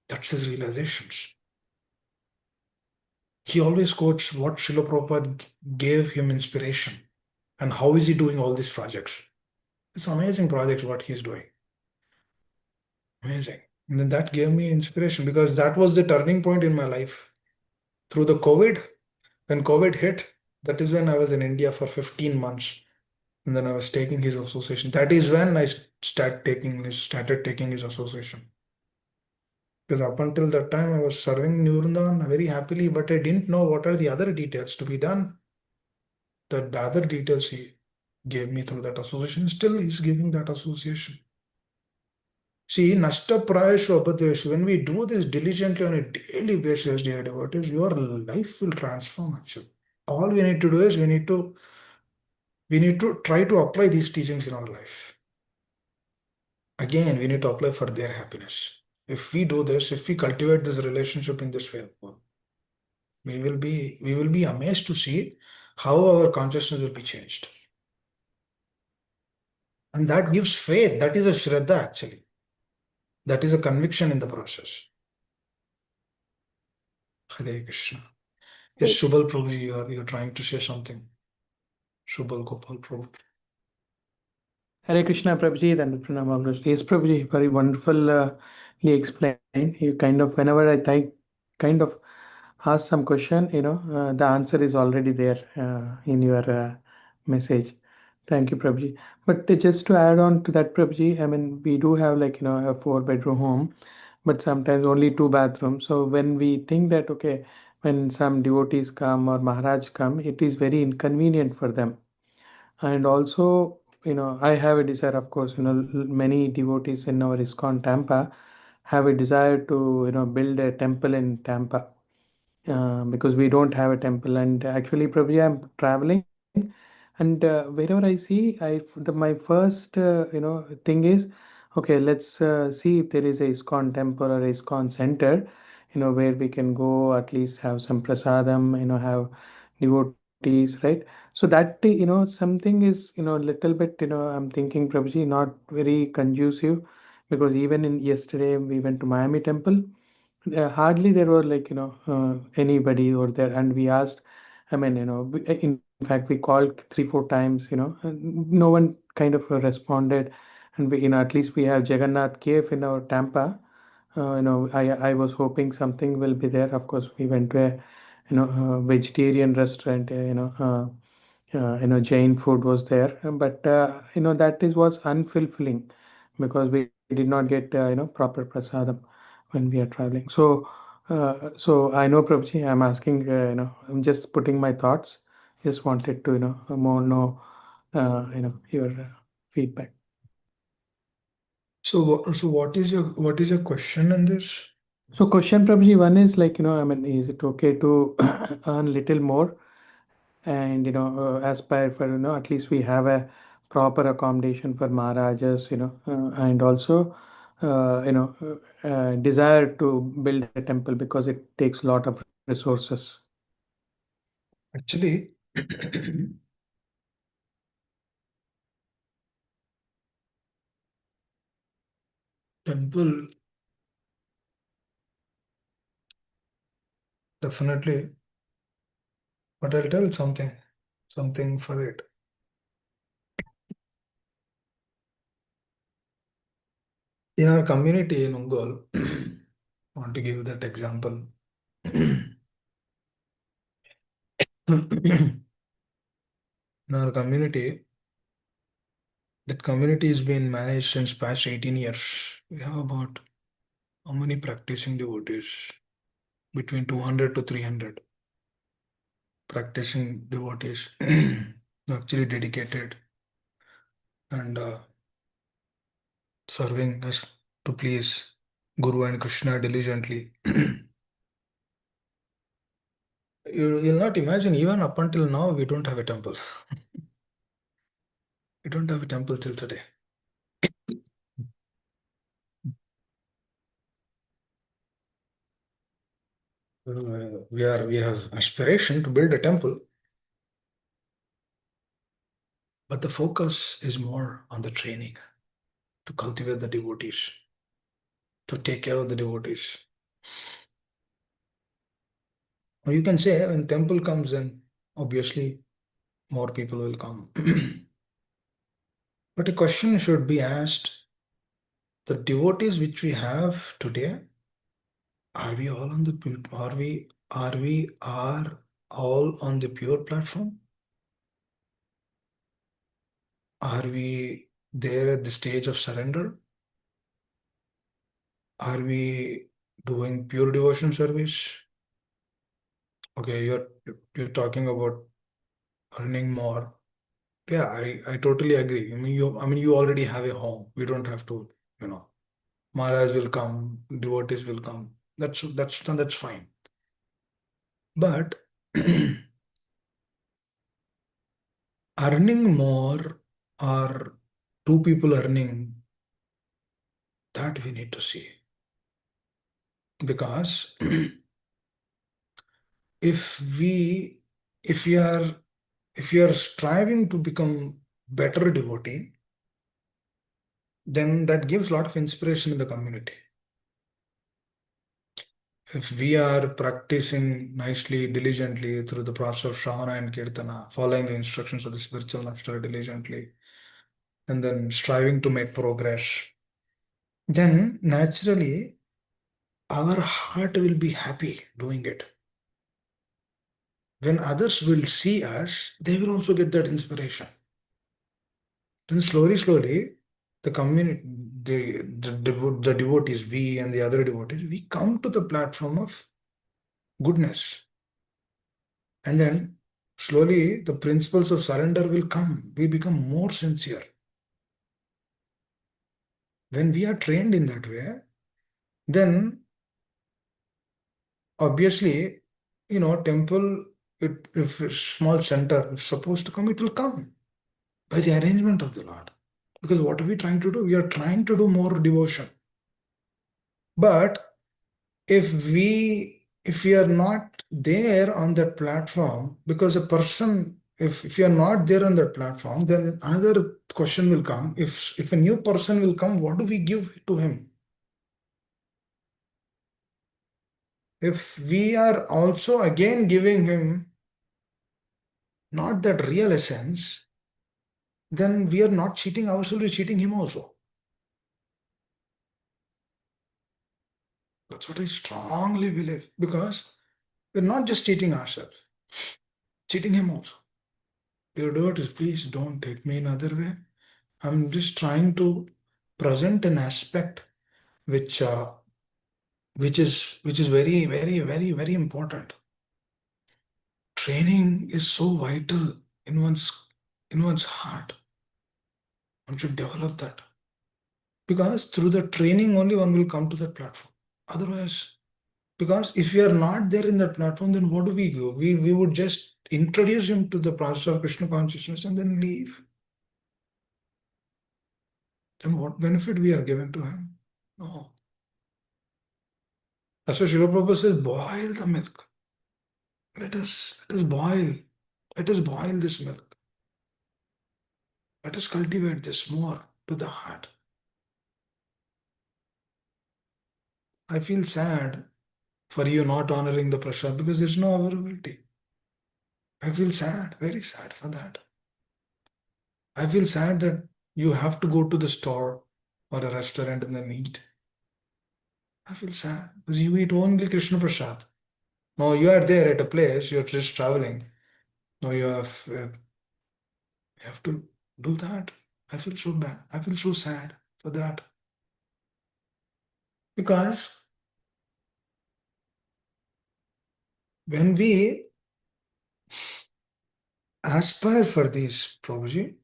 That's his realizations. He always quotes what Srila Prabhupada gave him inspiration and how is he doing all these projects. It's amazing projects what he's doing. Amazing. And then that gave me inspiration, because that was the turning point in my life. Through the COVID, when COVID hit, that is when I was in India for 15 months. And then I was taking his association. That is when I started taking his association. Because up until that time, I was serving Nurundan very happily, but I didn't know what are the other details to be done. The other details he gave me through that association, still he's giving that association. See, Nashta Prayashu Abhadreshu, when we do this diligently on a daily basis, dear devotees, your life will transform actually. All we need to do is we need to try to apply these teachings in our life. again, we need to apply for their happiness. If we do this, if we cultivate this relationship in this way, we will be amazed to see how our consciousness will be changed. And that gives faith. That is a Shraddha actually. That is a conviction in the process. Hare Krishna. Yes, Great. Shubal Prabhuji, you're trying to say something. Shubal Gopal Prabhu. Hare Krishna, Prabhuji, then Pranam Prabhuji. Yes, Prabhuji, very wonderfully explained. You kind of, whenever I kind of ask some question, the answer is already there in your message. Thank you, Prabhuji. But just to add on to that, Prabhuji, I mean, we do have like, a 4-bedroom home, but sometimes only 2 bathrooms. So when we think that, okay, when some devotees come or Maharaj come, it is very inconvenient for them. And also, I have a desire, of course, many devotees in our ISKCON Tampa have a desire to, build a temple in Tampa because we don't have a temple. And actually, Prabhuji, I'm traveling, and wherever I see, my first, thing is, okay, let's see if there is a ISKCON temple or ISKCON center, where we can go at least have some prasadam, have devotees, right? So that, something is, little bit, I'm thinking, Prabhuji, not very conducive, because even in yesterday we went to Miami temple. Hardly there were like, anybody over there, and we asked, I mean, in fact, we called 3-4 times, and no one kind of responded. And we, at least we have Jagannath Cave in our Tampa. I was hoping something will be there. Of course, we went to a, vegetarian restaurant, Jain food was there, but that was unfulfilling, because we did not get proper prasadam when we are traveling. So I know, Prabhuji, I'm asking, I'm just putting my thoughts. Just wanted to more know your feedback. So what is your question in this? So question, Prabhuji, one is like, I mean, is it okay to earn little more and, aspire for, at least we have a proper accommodation for Maharajas, and also, desire to build a temple because it takes a lot of resources. Actually, temple definitely, but I'll tell something for it. In our community in Ungol, want to give that example. In our community, that community has been managed since past 18 years. We have about how many practicing devotees? Between 200 to 300 practicing devotees, actually dedicated and serving us to please Guru and Krishna diligently. You'll not imagine, even up until now, we don't have a temple. We don't have a temple till today. We have aspiration to build a temple, but the focus is more on the training, to cultivate the devotees, to take care of the devotees. Or you can say when temple comes in, obviously more people will come. But a question should be asked, the devotees which we have today, are we all on the are all on the pure platform? Are we there at the stage of surrender? Are we doing pure devotion service? Okay, you're talking about earning more. Yeah, I totally agree. I mean you already have a home. We don't have to, Maharaj will come, devotees will come. That's fine. But earning more or two people earning That we need to see. Because if we are striving to become better devotee, then that gives a lot of inspiration in the community. If we are practicing nicely, diligently through the process of Shravana and Kirtana, following the instructions of the spiritual master diligently, and then striving to make progress, then naturally our heart will be happy doing it. When others will see us, they will also get that inspiration. Then slowly, the community, the devotees, we and the other devotees, we come to the platform of goodness. And then slowly the principles of surrender will come. We become more sincere. When we are trained in that way, then obviously, temple, if a small center is supposed to come, it will come by the arrangement of the Lord. Because what are we trying to do? We are trying to do more devotion. But if we are not there on that platform, because a person, if you are not there on that platform, then another question will come. If a new person will come, what do we give to him? If we are also again giving him not that real essence, then we are not cheating ourselves, we're cheating him also. That's what I strongly believe, because we're not just cheating ourselves, cheating him also. Dear devotees, please don't take me another way. I'm just trying to present an aspect which which is very, very, very, very important. Training is so vital in one's heart. One should develop that. Because through the training only one will come to that platform. Otherwise, because if we are not there in that platform, then what do we go? We would just introduce him to the process of Krishna consciousness and then leave. Then what benefit we are given to him? No. That's why Srila Prabhupada says, boil the milk. Let us boil. Let us boil this milk. Let us cultivate this more to the heart. I feel sad for you not honoring the prasad because there's no availability. I feel sad, very sad for that. I feel sad that you have to go to the store or a restaurant and then eat. I feel sad because you eat only Krishna prasad. No, you are there at a place, you're just traveling. No, you have to do that. I feel so bad. I feel so sad for that. Because when we aspire for these, Prabhuji,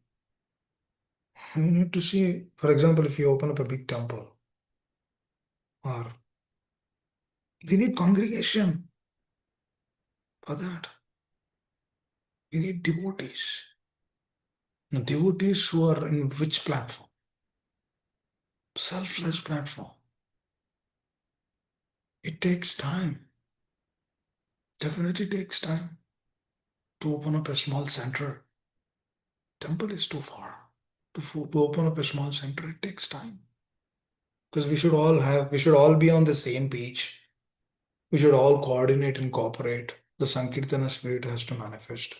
we need to see, for example, if you open up a big temple, or we need congregation for that. We need devotees. Now, devotees who are in which platform? Selfless platform. It takes time. Definitely takes time to open up a small center. Temple is too far. To open up a small center, it takes time. Because we should all be on the same page. We should all coordinate and cooperate. The Sankirtana spirit has to manifest.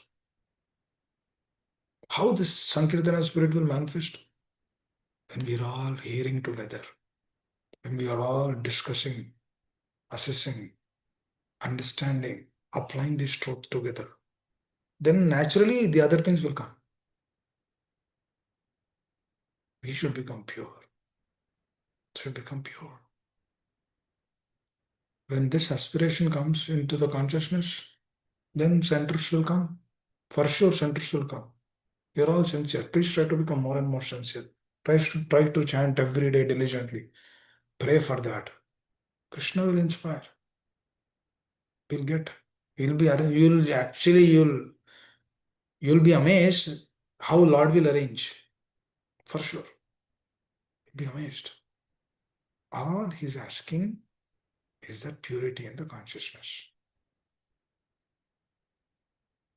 How this Sankirtana spirit will manifest? When we are all hearing together, when we are all discussing, assessing, understanding, applying this truth together, then naturally the other things will come. We should become pure. Should become pure. When this aspiration comes into the consciousness, then centers will come. For sure, centers will come. You're all sincere. Please try to become more and more sincere. Try to chant every day diligently. Pray for that. Krishna will inspire. We'll get. You'll be. You'll be amazed how Lord will arrange. For sure. You'll be amazed. All he's asking is that purity in the consciousness.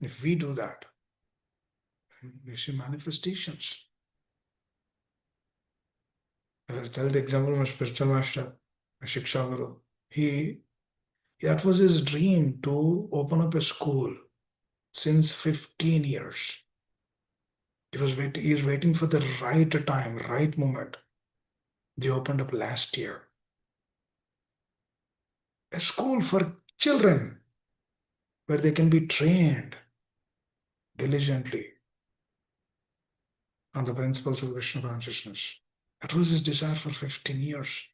If we do that, we see manifestations. I'll tell the example of my spiritual master, my Shiksha Guru. That was his dream to open up a school since 15 years. He is waiting for the right time, right moment. They opened up last year. A school for children where they can be trained diligently on the principles of Krishna consciousness. That was his desire for 15 years.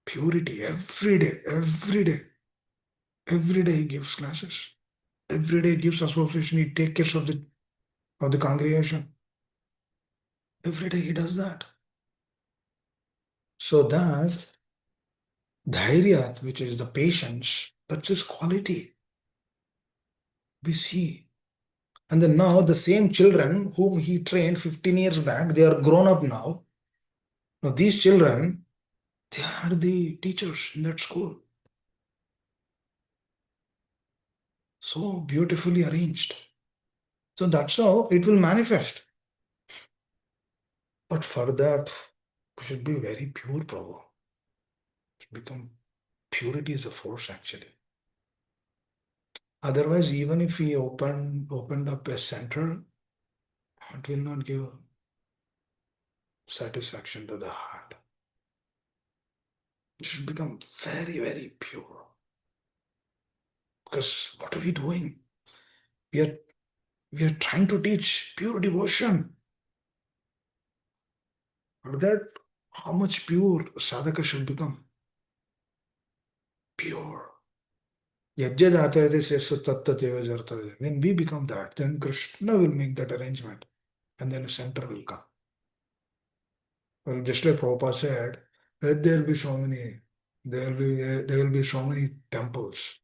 Purity every day, every day. Every day he gives classes. Every day he gives association. He takes care of the congregation. Every day he does that. So that dhairya, which is the patience, that's his quality. We see. And then now the same children whom he trained 15 years back, they are grown up now. Now these children, they are the teachers in that school. So beautifully arranged. So that's how it will manifest. But for that, we should be very pure, Prabhu. Become purity is a force actually. Otherwise, even if we opened up a center, it will not give satisfaction to the heart. It should become very, very pure. Because what are we doing? We are trying to teach pure devotion. For that, how much pure sadhaka should become? Pure. When we become that, then Krishna will make that arrangement and then a center will come. Well, just like Prabhupada said, there will be so many, there will be so many temples.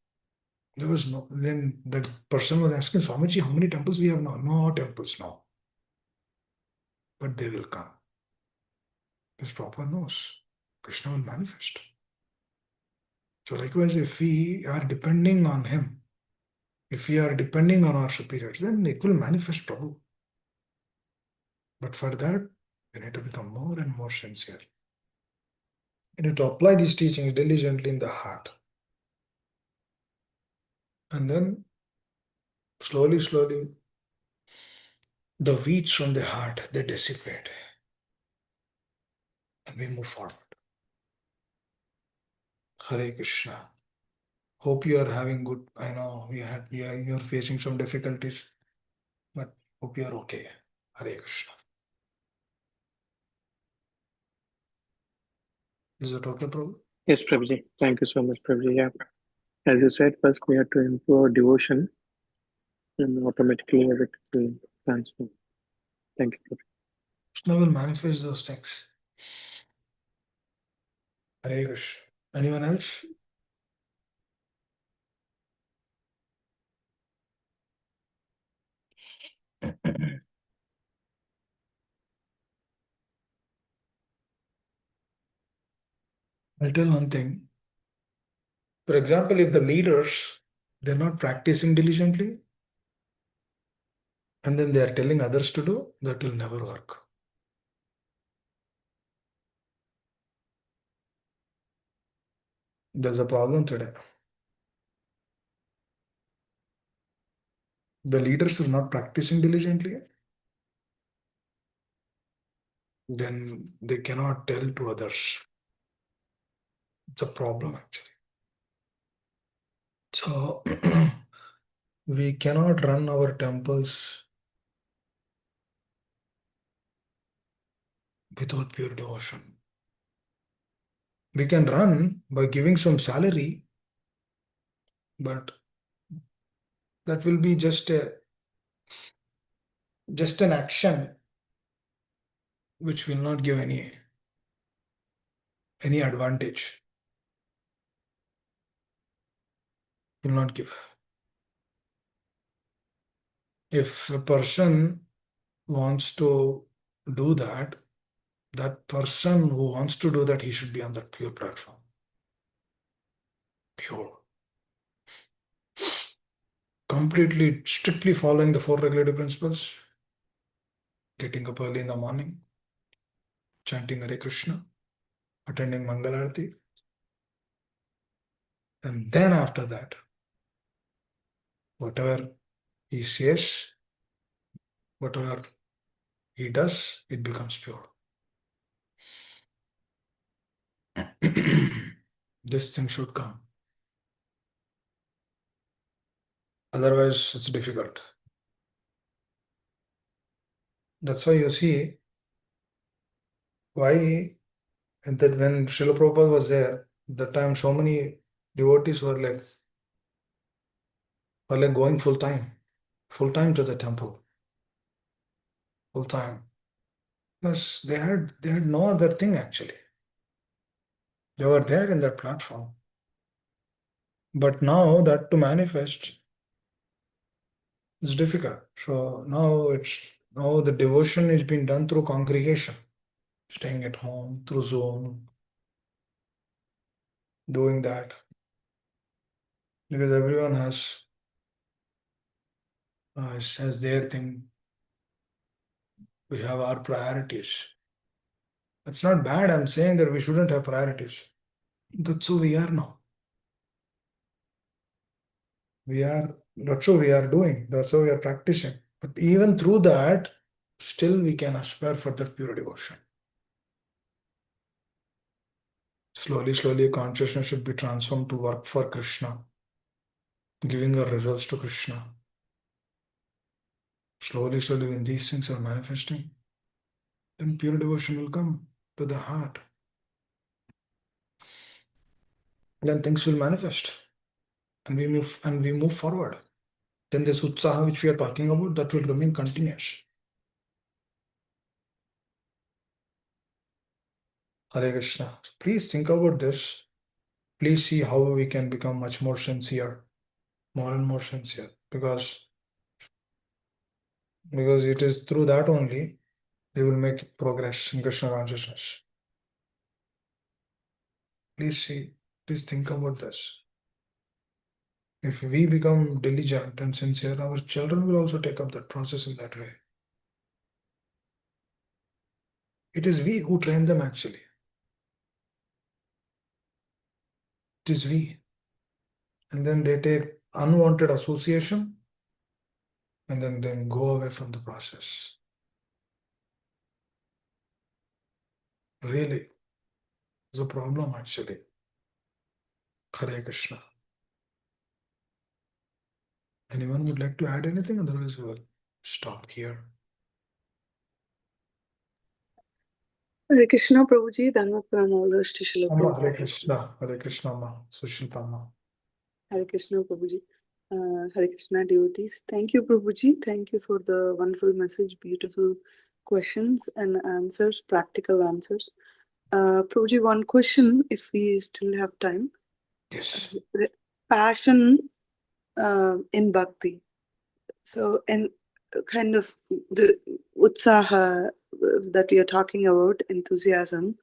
There was no, then the person was asking Swamiji, how many temples we have now? No temples now. But they will come. Because Prabhupada knows Krishna will manifest. So likewise, if we are depending on him, if we are depending on our superiors, then it will manifest Prabhu. But for that, we need to become more and more sincere. We need to apply these teachings diligently in the heart. And then slowly, slowly, the weeds from the heart, they dissipate. And we move forward. Hare Krishna. Hope you are having good. I know you're facing some difficulties, but hope you are okay. Hare Krishna. Is that okay, Prabhu? Yes, Prabhuji. Thank you so much, Prabhuji. Yeah. As you said, first we have to improve our devotion and automatically everything will transform. Thank you, Prabhuji. Krishna will manifest those things. Hare Krishna. Anyone else? I'll tell one thing. For example, if the leaders, they're not practicing diligently, and then they are telling others to do, that will never work. There's a problem today. The leaders are not practicing diligently, then they cannot tell to others. It's a problem actually. So we cannot run our temples without pure devotion. We can run by giving some salary, but that will be just an action which will not give any advantage. Will not give. If a person wants to do that, that person who wants to do that, he should be on that pure platform. Pure. Completely, strictly following the 4 regulative principles. Getting up early in the morning. Chanting Hare Krishna. Attending Mangalarti. And then after that, whatever he says, whatever he does, it becomes pure. This thing should come. Otherwise, it's difficult. That's why you see why that when Srila Prabhupada was there, that time so many devotees were like going full time to the temple, full time. Because they had no other thing actually. They were there in that platform. But now that to manifest is difficult. So now the devotion is being done through congregation, staying at home, through Zoom, doing that. Because everyone has their thing. We have our priorities. It's not bad. I'm saying that we shouldn't have priorities. That's who we are now. That's what we are doing. That's how we are practicing. But even through that, still we can aspire for that pure devotion. Slowly, consciousness should be transformed to work for Krishna, giving our results to Krishna. Slowly, when these things are manifesting, then pure devotion will come to the heart. Then things will manifest, and we move forward. Then this utsaha which we are talking about, that will remain continuous. Hare Krishna. So please think about this. Please see how we can become much more sincere, more and more sincere, because it is through that only they will make progress in Krishna consciousness. Please think about this. If we become diligent and sincere, our children will also take up that process in that way. It is we who train them actually. It is we. And then they take unwanted association and then go away from the process. Really, it's a problem actually. Hare Krishna. Anyone would like to add anything? Otherwise, we will stop here. Hare Krishna, Prabhuji. Dhanvat Pranam, Srila Amma, Prabhuji. Hare Krishna, Amma, Sushilpa Amma. Hare Krishna, Prabhuji. Hare Krishna, devotees. Thank you, Prabhuji. Thank you for the wonderful message, beautiful questions and answers, practical answers. Prabhuji, one question, if we still have time. Yes. Passion in bhakti. So, and kind of the utsaha that we are talking about, enthusiasm.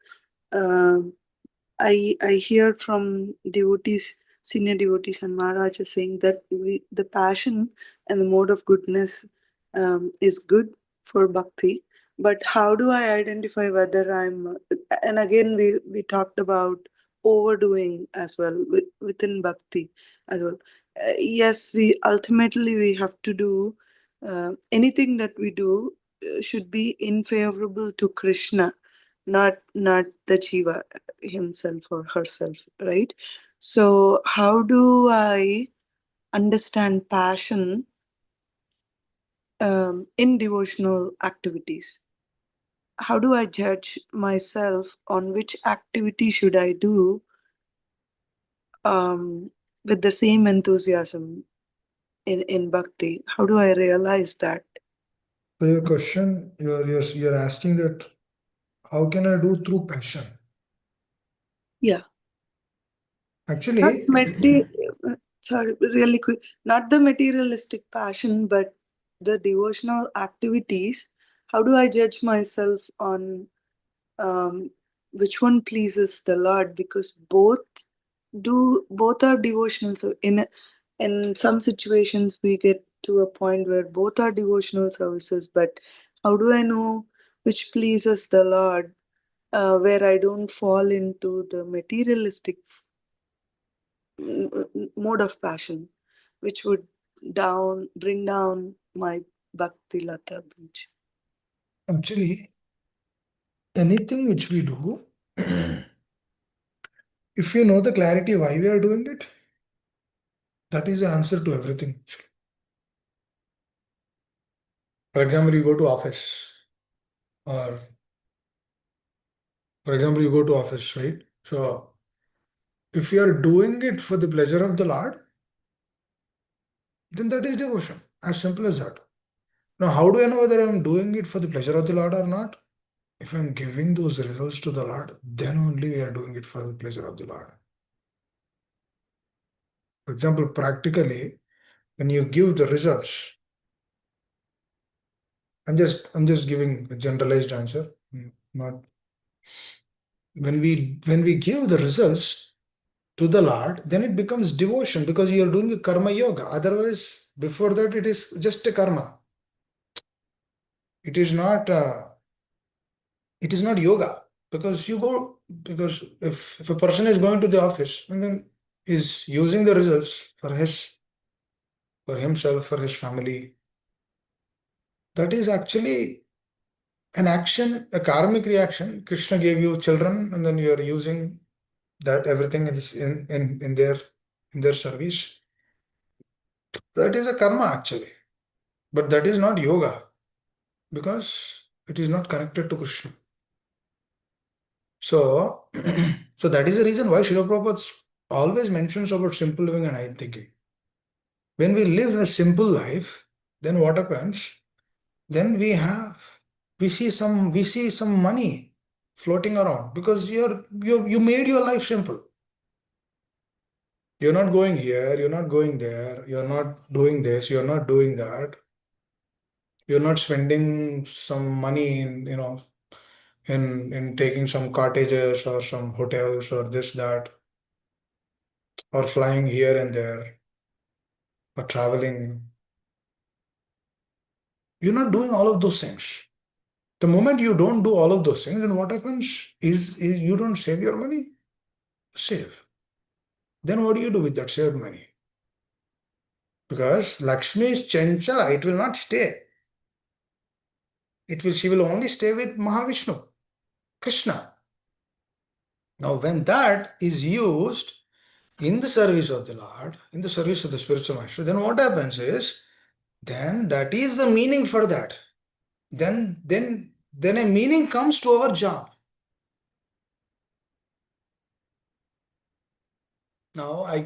I hear from devotees, senior devotees, and Maharajas saying that the passion and the mode of goodness is good for bhakti. But how do I identify whether I'm? And again, we talked about overdoing as well within bhakti as well. Yes, we ultimately have to do anything that we do should be in favorable to Krishna, not the jiva himself or herself, right? So how do I understand passion in devotional activities? How do I judge myself on which activity should I do with the same enthusiasm in bhakti? How do I realize that? So your question, you're asking that how can I do through passion? Yeah. Actually, Sorry, really quick. Not the materialistic passion, but the devotional activities. How do I judge myself on which one pleases the Lord, because both are devotional. So in some situations we get to a point where both are devotional services, but how do I know which pleases the Lord, where I don't fall into the materialistic mode of passion, which would bring down my bhakti lata beach? Actually, anything which we do, if you know the clarity why we are doing it, that is the answer to everything. For example, you go to office, or for example, you go to office, right? So if you are doing it for the pleasure of the Lord, then that is devotion. As simple as that. Now, how do I know whether I'm doing it for the pleasure of the Lord or not? If I'm giving those results to the Lord, then only we are doing it for the pleasure of the Lord. For example, practically, when you give the results, I'm just giving a generalized answer. Not when we give the results to the Lord, then it becomes devotion because you are doing a karma yoga. Otherwise, before that, it is just a karma. It is not. It is not yoga because if a person is going to the office and then is using the results for himself, for his family, that is actually an action, a karmic reaction. Krishna gave you children, and then you are using that everything is in their service. That is a karma actually, but that is not yoga because it is not connected to Krishna. So, so that is the reason why Srila Prabhupada always mentions about simple living and high thinking. When we live a simple life, then what happens? Then we see some money floating around because you made your life simple. You're not going here, you're not going there, you're not doing this, you're not doing that. You're not spending some money in taking some cottages or some hotels or this, that, or flying here and there, or traveling. You're not doing all of those things. The moment you don't do all of those things, then what happens is you don't save your money. Save. Then what do you do with that saved money? Because Lakshmi is Chanchala, it will not stay. She will only stay with Mahavishnu, Krishna. Now, when that is used in the service of the Lord, in the service of the spiritual master, then what happens is, then that is the meaning for that. Then a meaning comes to our job. Now a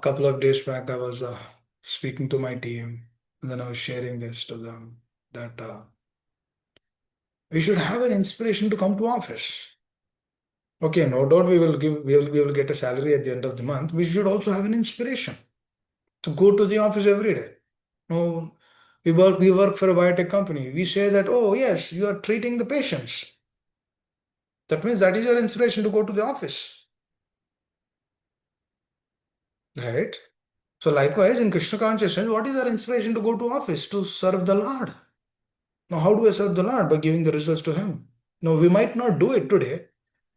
couple of days back I was speaking to my team, and then I was sharing this to them that we should have an inspiration to come to office. Okay, no doubt we will get a salary at the end of the month. We should also have an inspiration to go to the office every day. No, we work for a biotech company. We say that, oh yes, you are treating the patients. That means that is your inspiration to go to the office. Right? So likewise, in Krishna consciousness, what is our inspiration to go to office? To serve the Lord. Now, how do I serve the Lord? By giving the results to Him. Now, we might not do it today,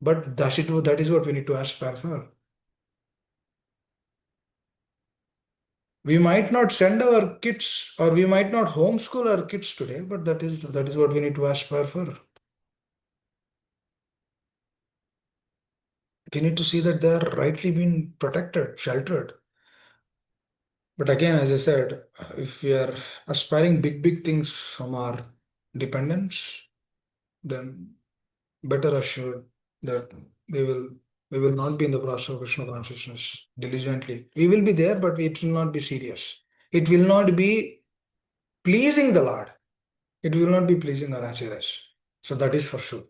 but that is what we need to aspire for. We might not send our kids, or we might not homeschool our kids today, but that is what we need to aspire for. We need to see that they are rightly being protected, sheltered. But again, as I said, if we are aspiring big things from our dependents, then better assured that we will not be in the process of Krishna consciousness diligently. We will be there, but it will not be serious. It will not be pleasing the Lord. It will not be pleasing our acharyas. So that is for sure.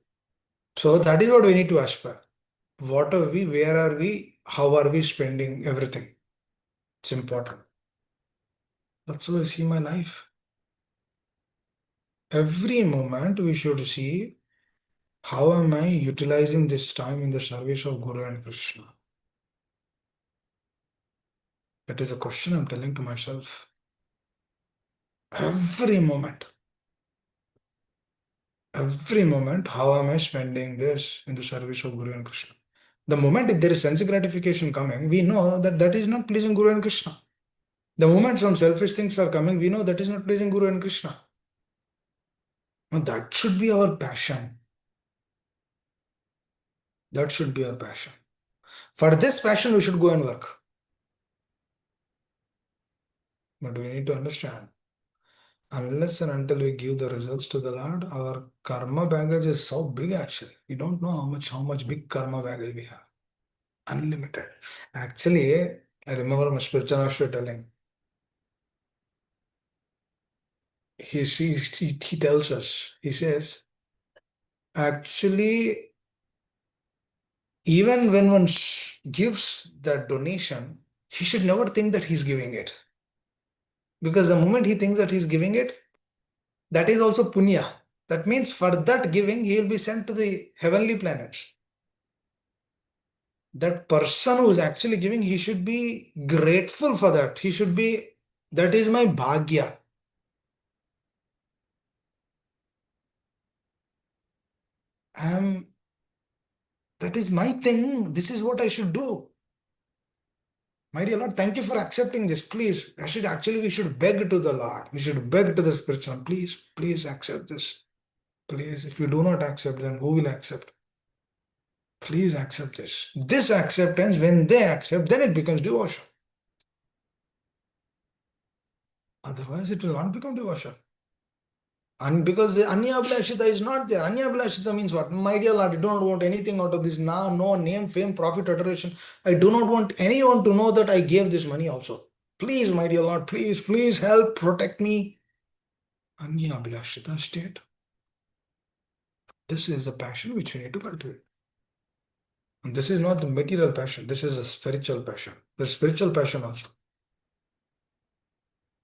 So that is what we need to aspire. What are we? Where are we? How are we spending everything? It's important. That's how I see my life. Every moment we should see how am I utilizing this time in the service of Guru and Krishna. That is a question I'm telling to myself. Every moment, how am I spending this in the service of Guru and Krishna? The moment if there is sense gratification coming, we know that that is not pleasing Guru and Krishna. The moment some selfish things are coming, we know that is not pleasing Guru and Krishna. Now that should be our passion. That should be our passion. For this passion, we should go and work. But we need to understand, unless and until we give the results to the Lord, our karma baggage is so big actually. We don't know how much big karma baggage we have. Unlimited. Actually, I remember my spiritual master telling, he tells us, he says, actually, even when one gives that donation, he should never think that he's giving it. Because the moment he thinks that he's giving it, that is also punya. That means for that giving, he will be sent to the heavenly planets. That person who is actually giving, he should be grateful for that. He should be, that is my bhagya. That is my thing. This is what I should do. My dear Lord, thank you for accepting this. Please, we should beg to the Lord. We should beg to the spiritual. Please accept this. Please, if you do not accept, then who will accept? Please accept this. This acceptance, when they accept, then it becomes devotion. Otherwise, it will not become devotion. And because the Anyabhlashita is not there. Anyabhlashita means what? My dear Lord, I do not want anything out of this now, no name, fame, profit, adoration. I do not want anyone to know that I gave this money also. Please, my dear Lord, please help, protect me. Anyabhlashita state. This is the passion which we need to cultivate. And this is not the material passion, this is a spiritual passion. There's spiritual passion also.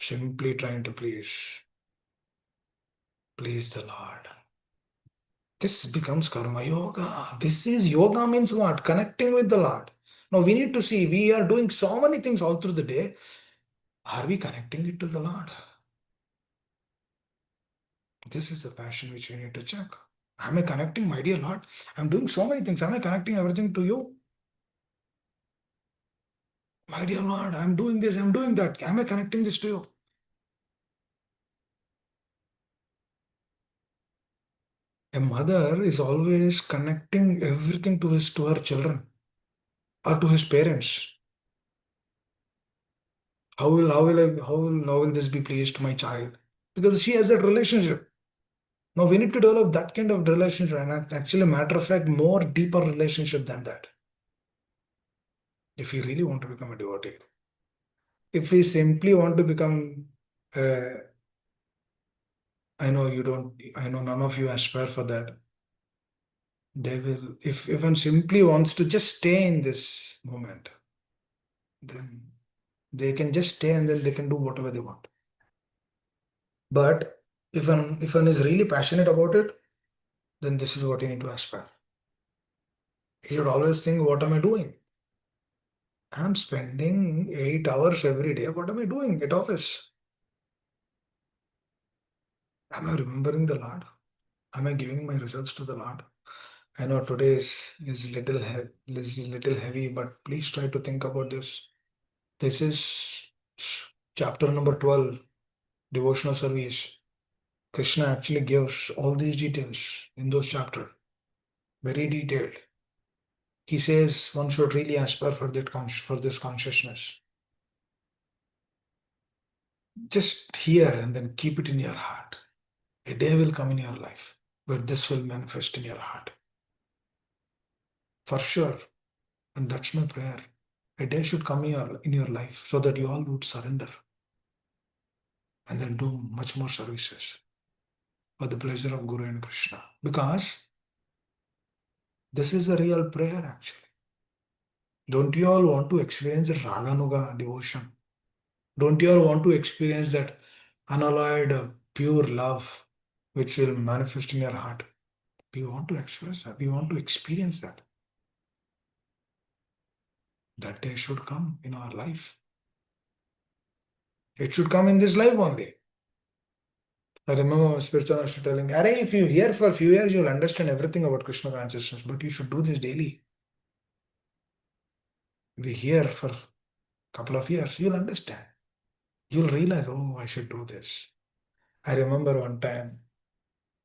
Simply trying to please the Lord. This becomes karma yoga. This is yoga means what? Connecting with the Lord. Now we need to see, we are doing so many things all through the day. Are we connecting it to the Lord? This is the passion which we need to check. Am I connecting, my dear Lord? I'm doing so many things. Am I connecting everything to you? My dear Lord, I'm doing this, I'm doing that. Am I connecting this to you? A mother is always connecting everything to her children or to his parents. How will this be pleased to my child? Because she has that relationship. Now we need to develop that kind of relationship, and actually, matter of fact, more deeper relationship than that. If we really want to become a devotee, if we simply want to become, I know you don't. I know none of you aspire for that. They will. If one simply wants to just stay in this moment, then they can just stay and then they can do whatever they want. But if one is really passionate about it, then this is what you need to aspire. You should always think, what am I doing? I'm spending 8 hours every day. What am I doing at office? Am I remembering the Lord? Am I giving my results to the Lord? I know today is little heavy, but please try to think about this. This is chapter number 12, devotional service. Krishna actually gives all these details in those chapters, very detailed. He says one should really aspire for this consciousness. Just hear and then keep it in your heart. A day will come in your life where this will manifest in your heart. For sure. And that's my prayer. A day should come in your life so that you all would surrender and then do much more services for the pleasure of Guru and Krishna. Because this is a real prayer actually. Don't you all want to experience the Raganuga devotion? Don't you all want to experience that unalloyed, pure love which will manifest in your heart. We want to express that. We want to experience that. That day should come in our life. It should come in this life only. I remember my spiritual master telling, Arey, if you hear for a few years, you'll understand everything about Krishna consciousness, but you should do this daily. We hear for a couple of years, you'll understand. You'll realize, oh, I should do this. I remember one time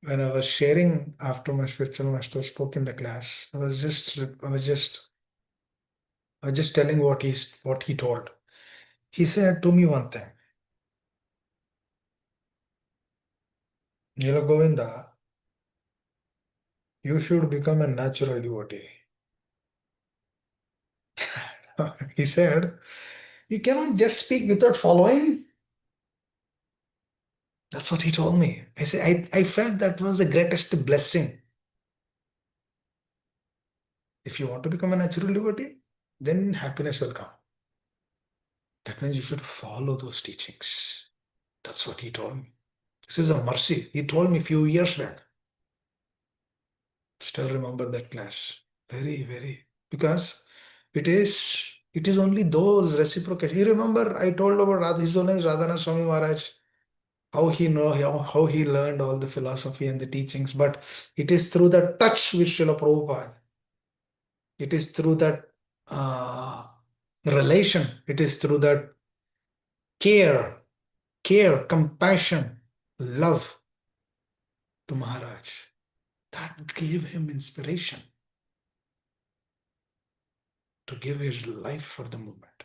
when I was sharing after my spiritual master spoke in the class, I was just telling what he told. He said to me one thing, Govinda, you should become a natural devotee. He said, you cannot just speak without following. That's what he told me. I said, I felt that was the greatest blessing. If you want to become a natural devotee, then happiness will come. That means you should follow those teachings. That's what he told me. This is a mercy. He told me a few years back. Still remember that class. Very, very. Because it is only those reciprocation. You remember I told about his own name is Radhana Swami Maharaj, how he learned all the philosophy and the teachings, but it is through the touch with Srila Prabhupada. It is through that relation. It is through that care, compassion, love to Maharaj. That gave him inspiration to give his life for the movement.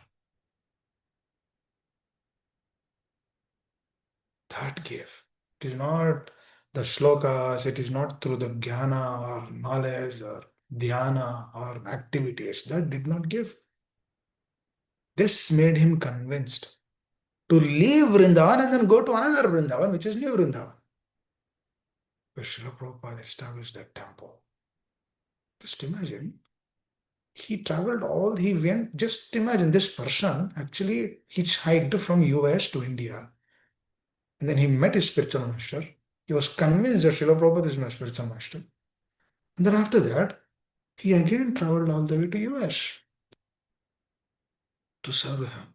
That gave. It is not the shlokas, it is not through the jnana or knowledge or dhyana or activities. That did not give. This made him convinced to leave Vrindavan and then go to another Vrindavan, which is New Vrindavan, where Srila Prabhupada established that temple. Just imagine, just imagine this person actually hitchhiked from US to India. And then he met his spiritual master. He was convinced that Srila Prabhupada is my spiritual master. And then after that, he again traveled all the way to US to serve him.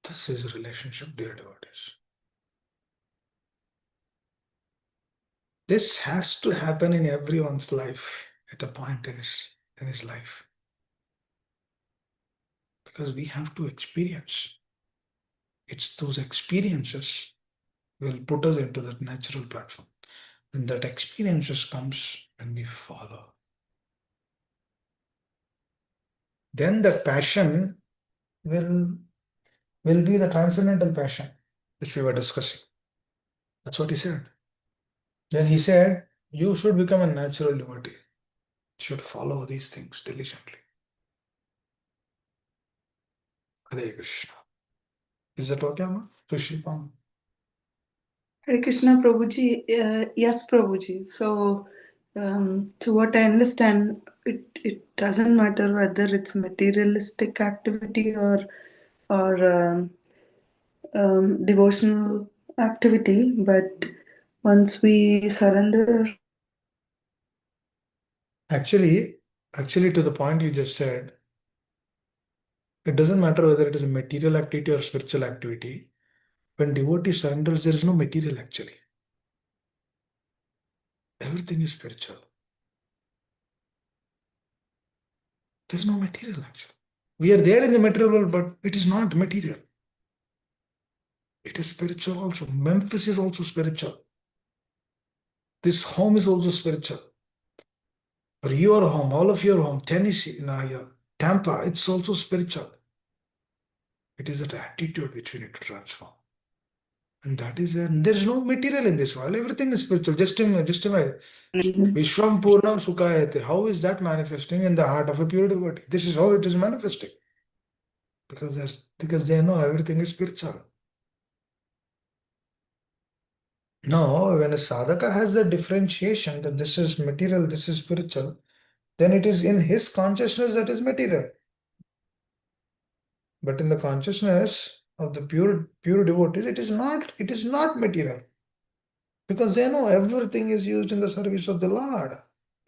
This is relationship, dear devotees. This has to happen in everyone's life at a point in his life. Because we have to experience. It's those experiences will put us into that natural platform. And that experiences comes when we follow. Then that passion will be the transcendental passion, which we were discussing. That's what he said. Then he said, you should become a natural devotee. You should follow these things diligently. Hare Krishna. Is that okay, Amma? Sushipam? Hare Krishna Prabhuji, yes Prabhuji. So to what I understand, it doesn't matter whether it's materialistic activity or devotional activity, but once we surrender. Actually, to the point you just said, it doesn't matter whether it is a material activity or spiritual activity. When devotee surrenders, there is no material actually. Everything is spiritual. There's no material actually. We are there in the material world, but it is not material. It is spiritual also. Memphis is also spiritual. This home is also spiritual. Or your home, all of your home, Tennessee, Tampa, it's also spiritual. It is that attitude which we need to transform. And that is there's no material in this world. Everything is spiritual. Just imagine. Vishwam Purnam Sukhayate. How is that manifesting in the heart of a pure devotee? This is how it is manifesting. Because they know everything is spiritual. No, when a sadhaka has the differentiation that this is material, this is spiritual, then it is in his consciousness that is material. But in the consciousness of the pure devotees, it is not material. Because they know everything is used in the service of the Lord,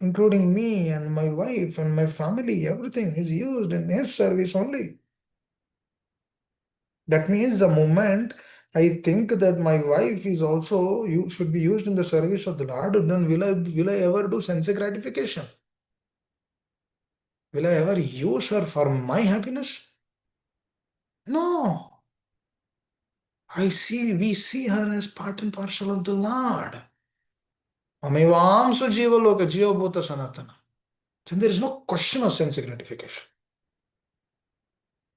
including me and my wife and my family. Everything is used in His service only. That means the moment I think that my wife is also should be used in the service of the Lord, then will I ever do sense gratification? Will I ever use her for my happiness? No. We see her as part and parcel of the Lord. Amevamsu jivaloka jivabhuta sanatana. Then there is no question of sense gratification.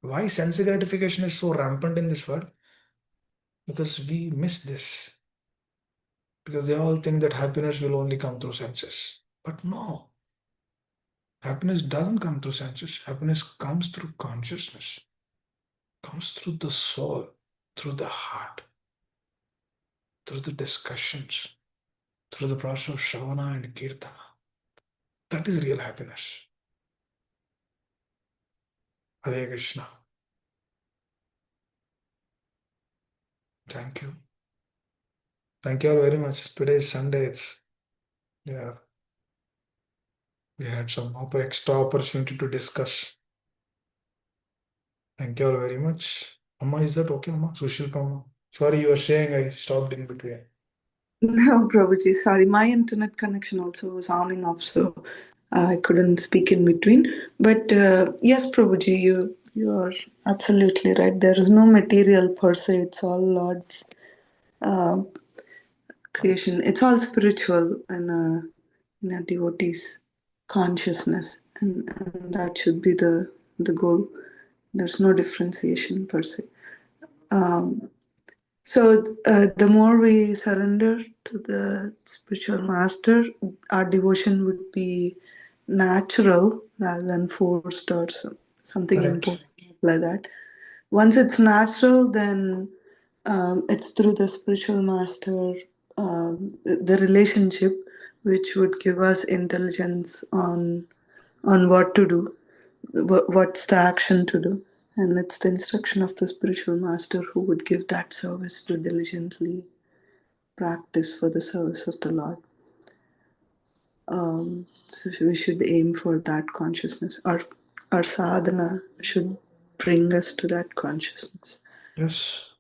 Why sense gratification is so rampant in this world? Because we miss this. Because they all think that happiness will only come through senses. But no. Happiness doesn't come through senses. Happiness comes through consciousness, comes through the soul, through the heart, through the discussions, through the process of Shravana and Kirtana. That is real happiness. Hare Krishna. Thank you. Thank you all very much. Today is Sunday. We had some extra opportunity to discuss. Thank you all very much. Amma, is that okay, Amma? Sushil Amma? Sorry, you were saying I stopped in between. No, Prabhuji, sorry. My internet connection also was on and off, so I couldn't speak in between. But yes, Prabhuji, you are absolutely right. There is no material per se. It's all Lord's creation. It's all spiritual in a devotee's consciousness, and that should be the goal. There's no differentiation per se. So the more we surrender to the spiritual master, our devotion would be natural rather than forced or something Correct. imposed like that. Once it's natural, then it's through the spiritual master, the relationship, which would give us intelligence on what to do, what's the action to do. And it's the instruction of the spiritual master who would give that service to diligently practice for the service of the Lord. So we should aim for that consciousness. Our sadhana should bring us to that consciousness. Yes.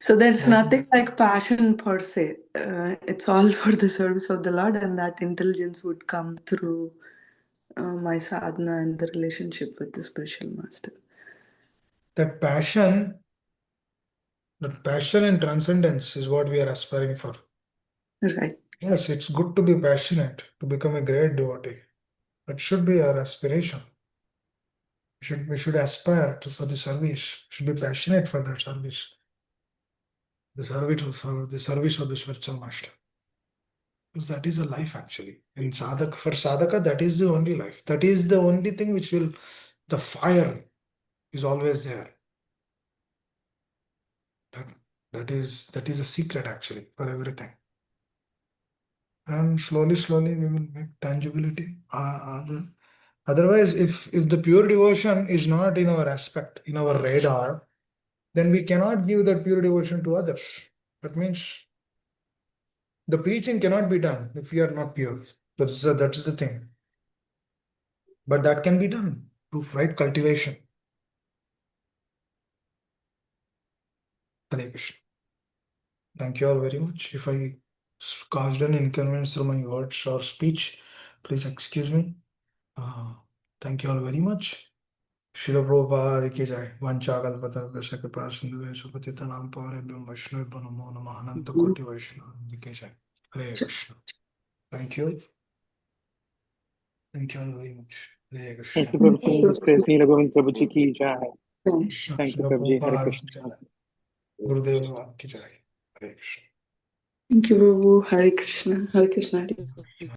So there's nothing like passion per se. It's all for the service of the Lord, and that intelligence would come through my sadhana and the relationship with the spiritual master. That passion and transcendence is what we are aspiring for. Right. Yes, it's good to be passionate, to become a great devotee. That should be our aspiration. We should aspire for the service. We should be passionate for that service. The service of the spiritual master. Because that is a life actually. For sadhaka, that is the only life. That is the only thing the fire is always there. That is a secret actually for everything. And slowly we will make tangibility. Otherwise, if the pure devotion is not in our aspect, in our radar, then we cannot give that pure devotion to others. That means the preaching cannot be done if we are not pure. That is the thing. But that can be done through right cultivation. Hare Krishna. Thank you all very much. If I caused an inconvenience through my words or speech, please excuse me. Thank you all very much. Srila Prabhupada ki jai. Vanchakalpatarvasya kripa sindhu patitanam pavanebhyam vaishnavibhyo namo namah ananta koti vaishnava ki jai. Hare Krishna. Thank you. Thank you all very much. Hare Krishna. Thank you, Prabhuji. Praise Neela Govind Prabhuji ki jai. Thank you, Srila Prabhuji. Hare Prabhupada ki Krishna. jai. Gurudev ki jai. Hare Krishna. Thank you, Prabhu. Hare Krishna. Hare Krishna.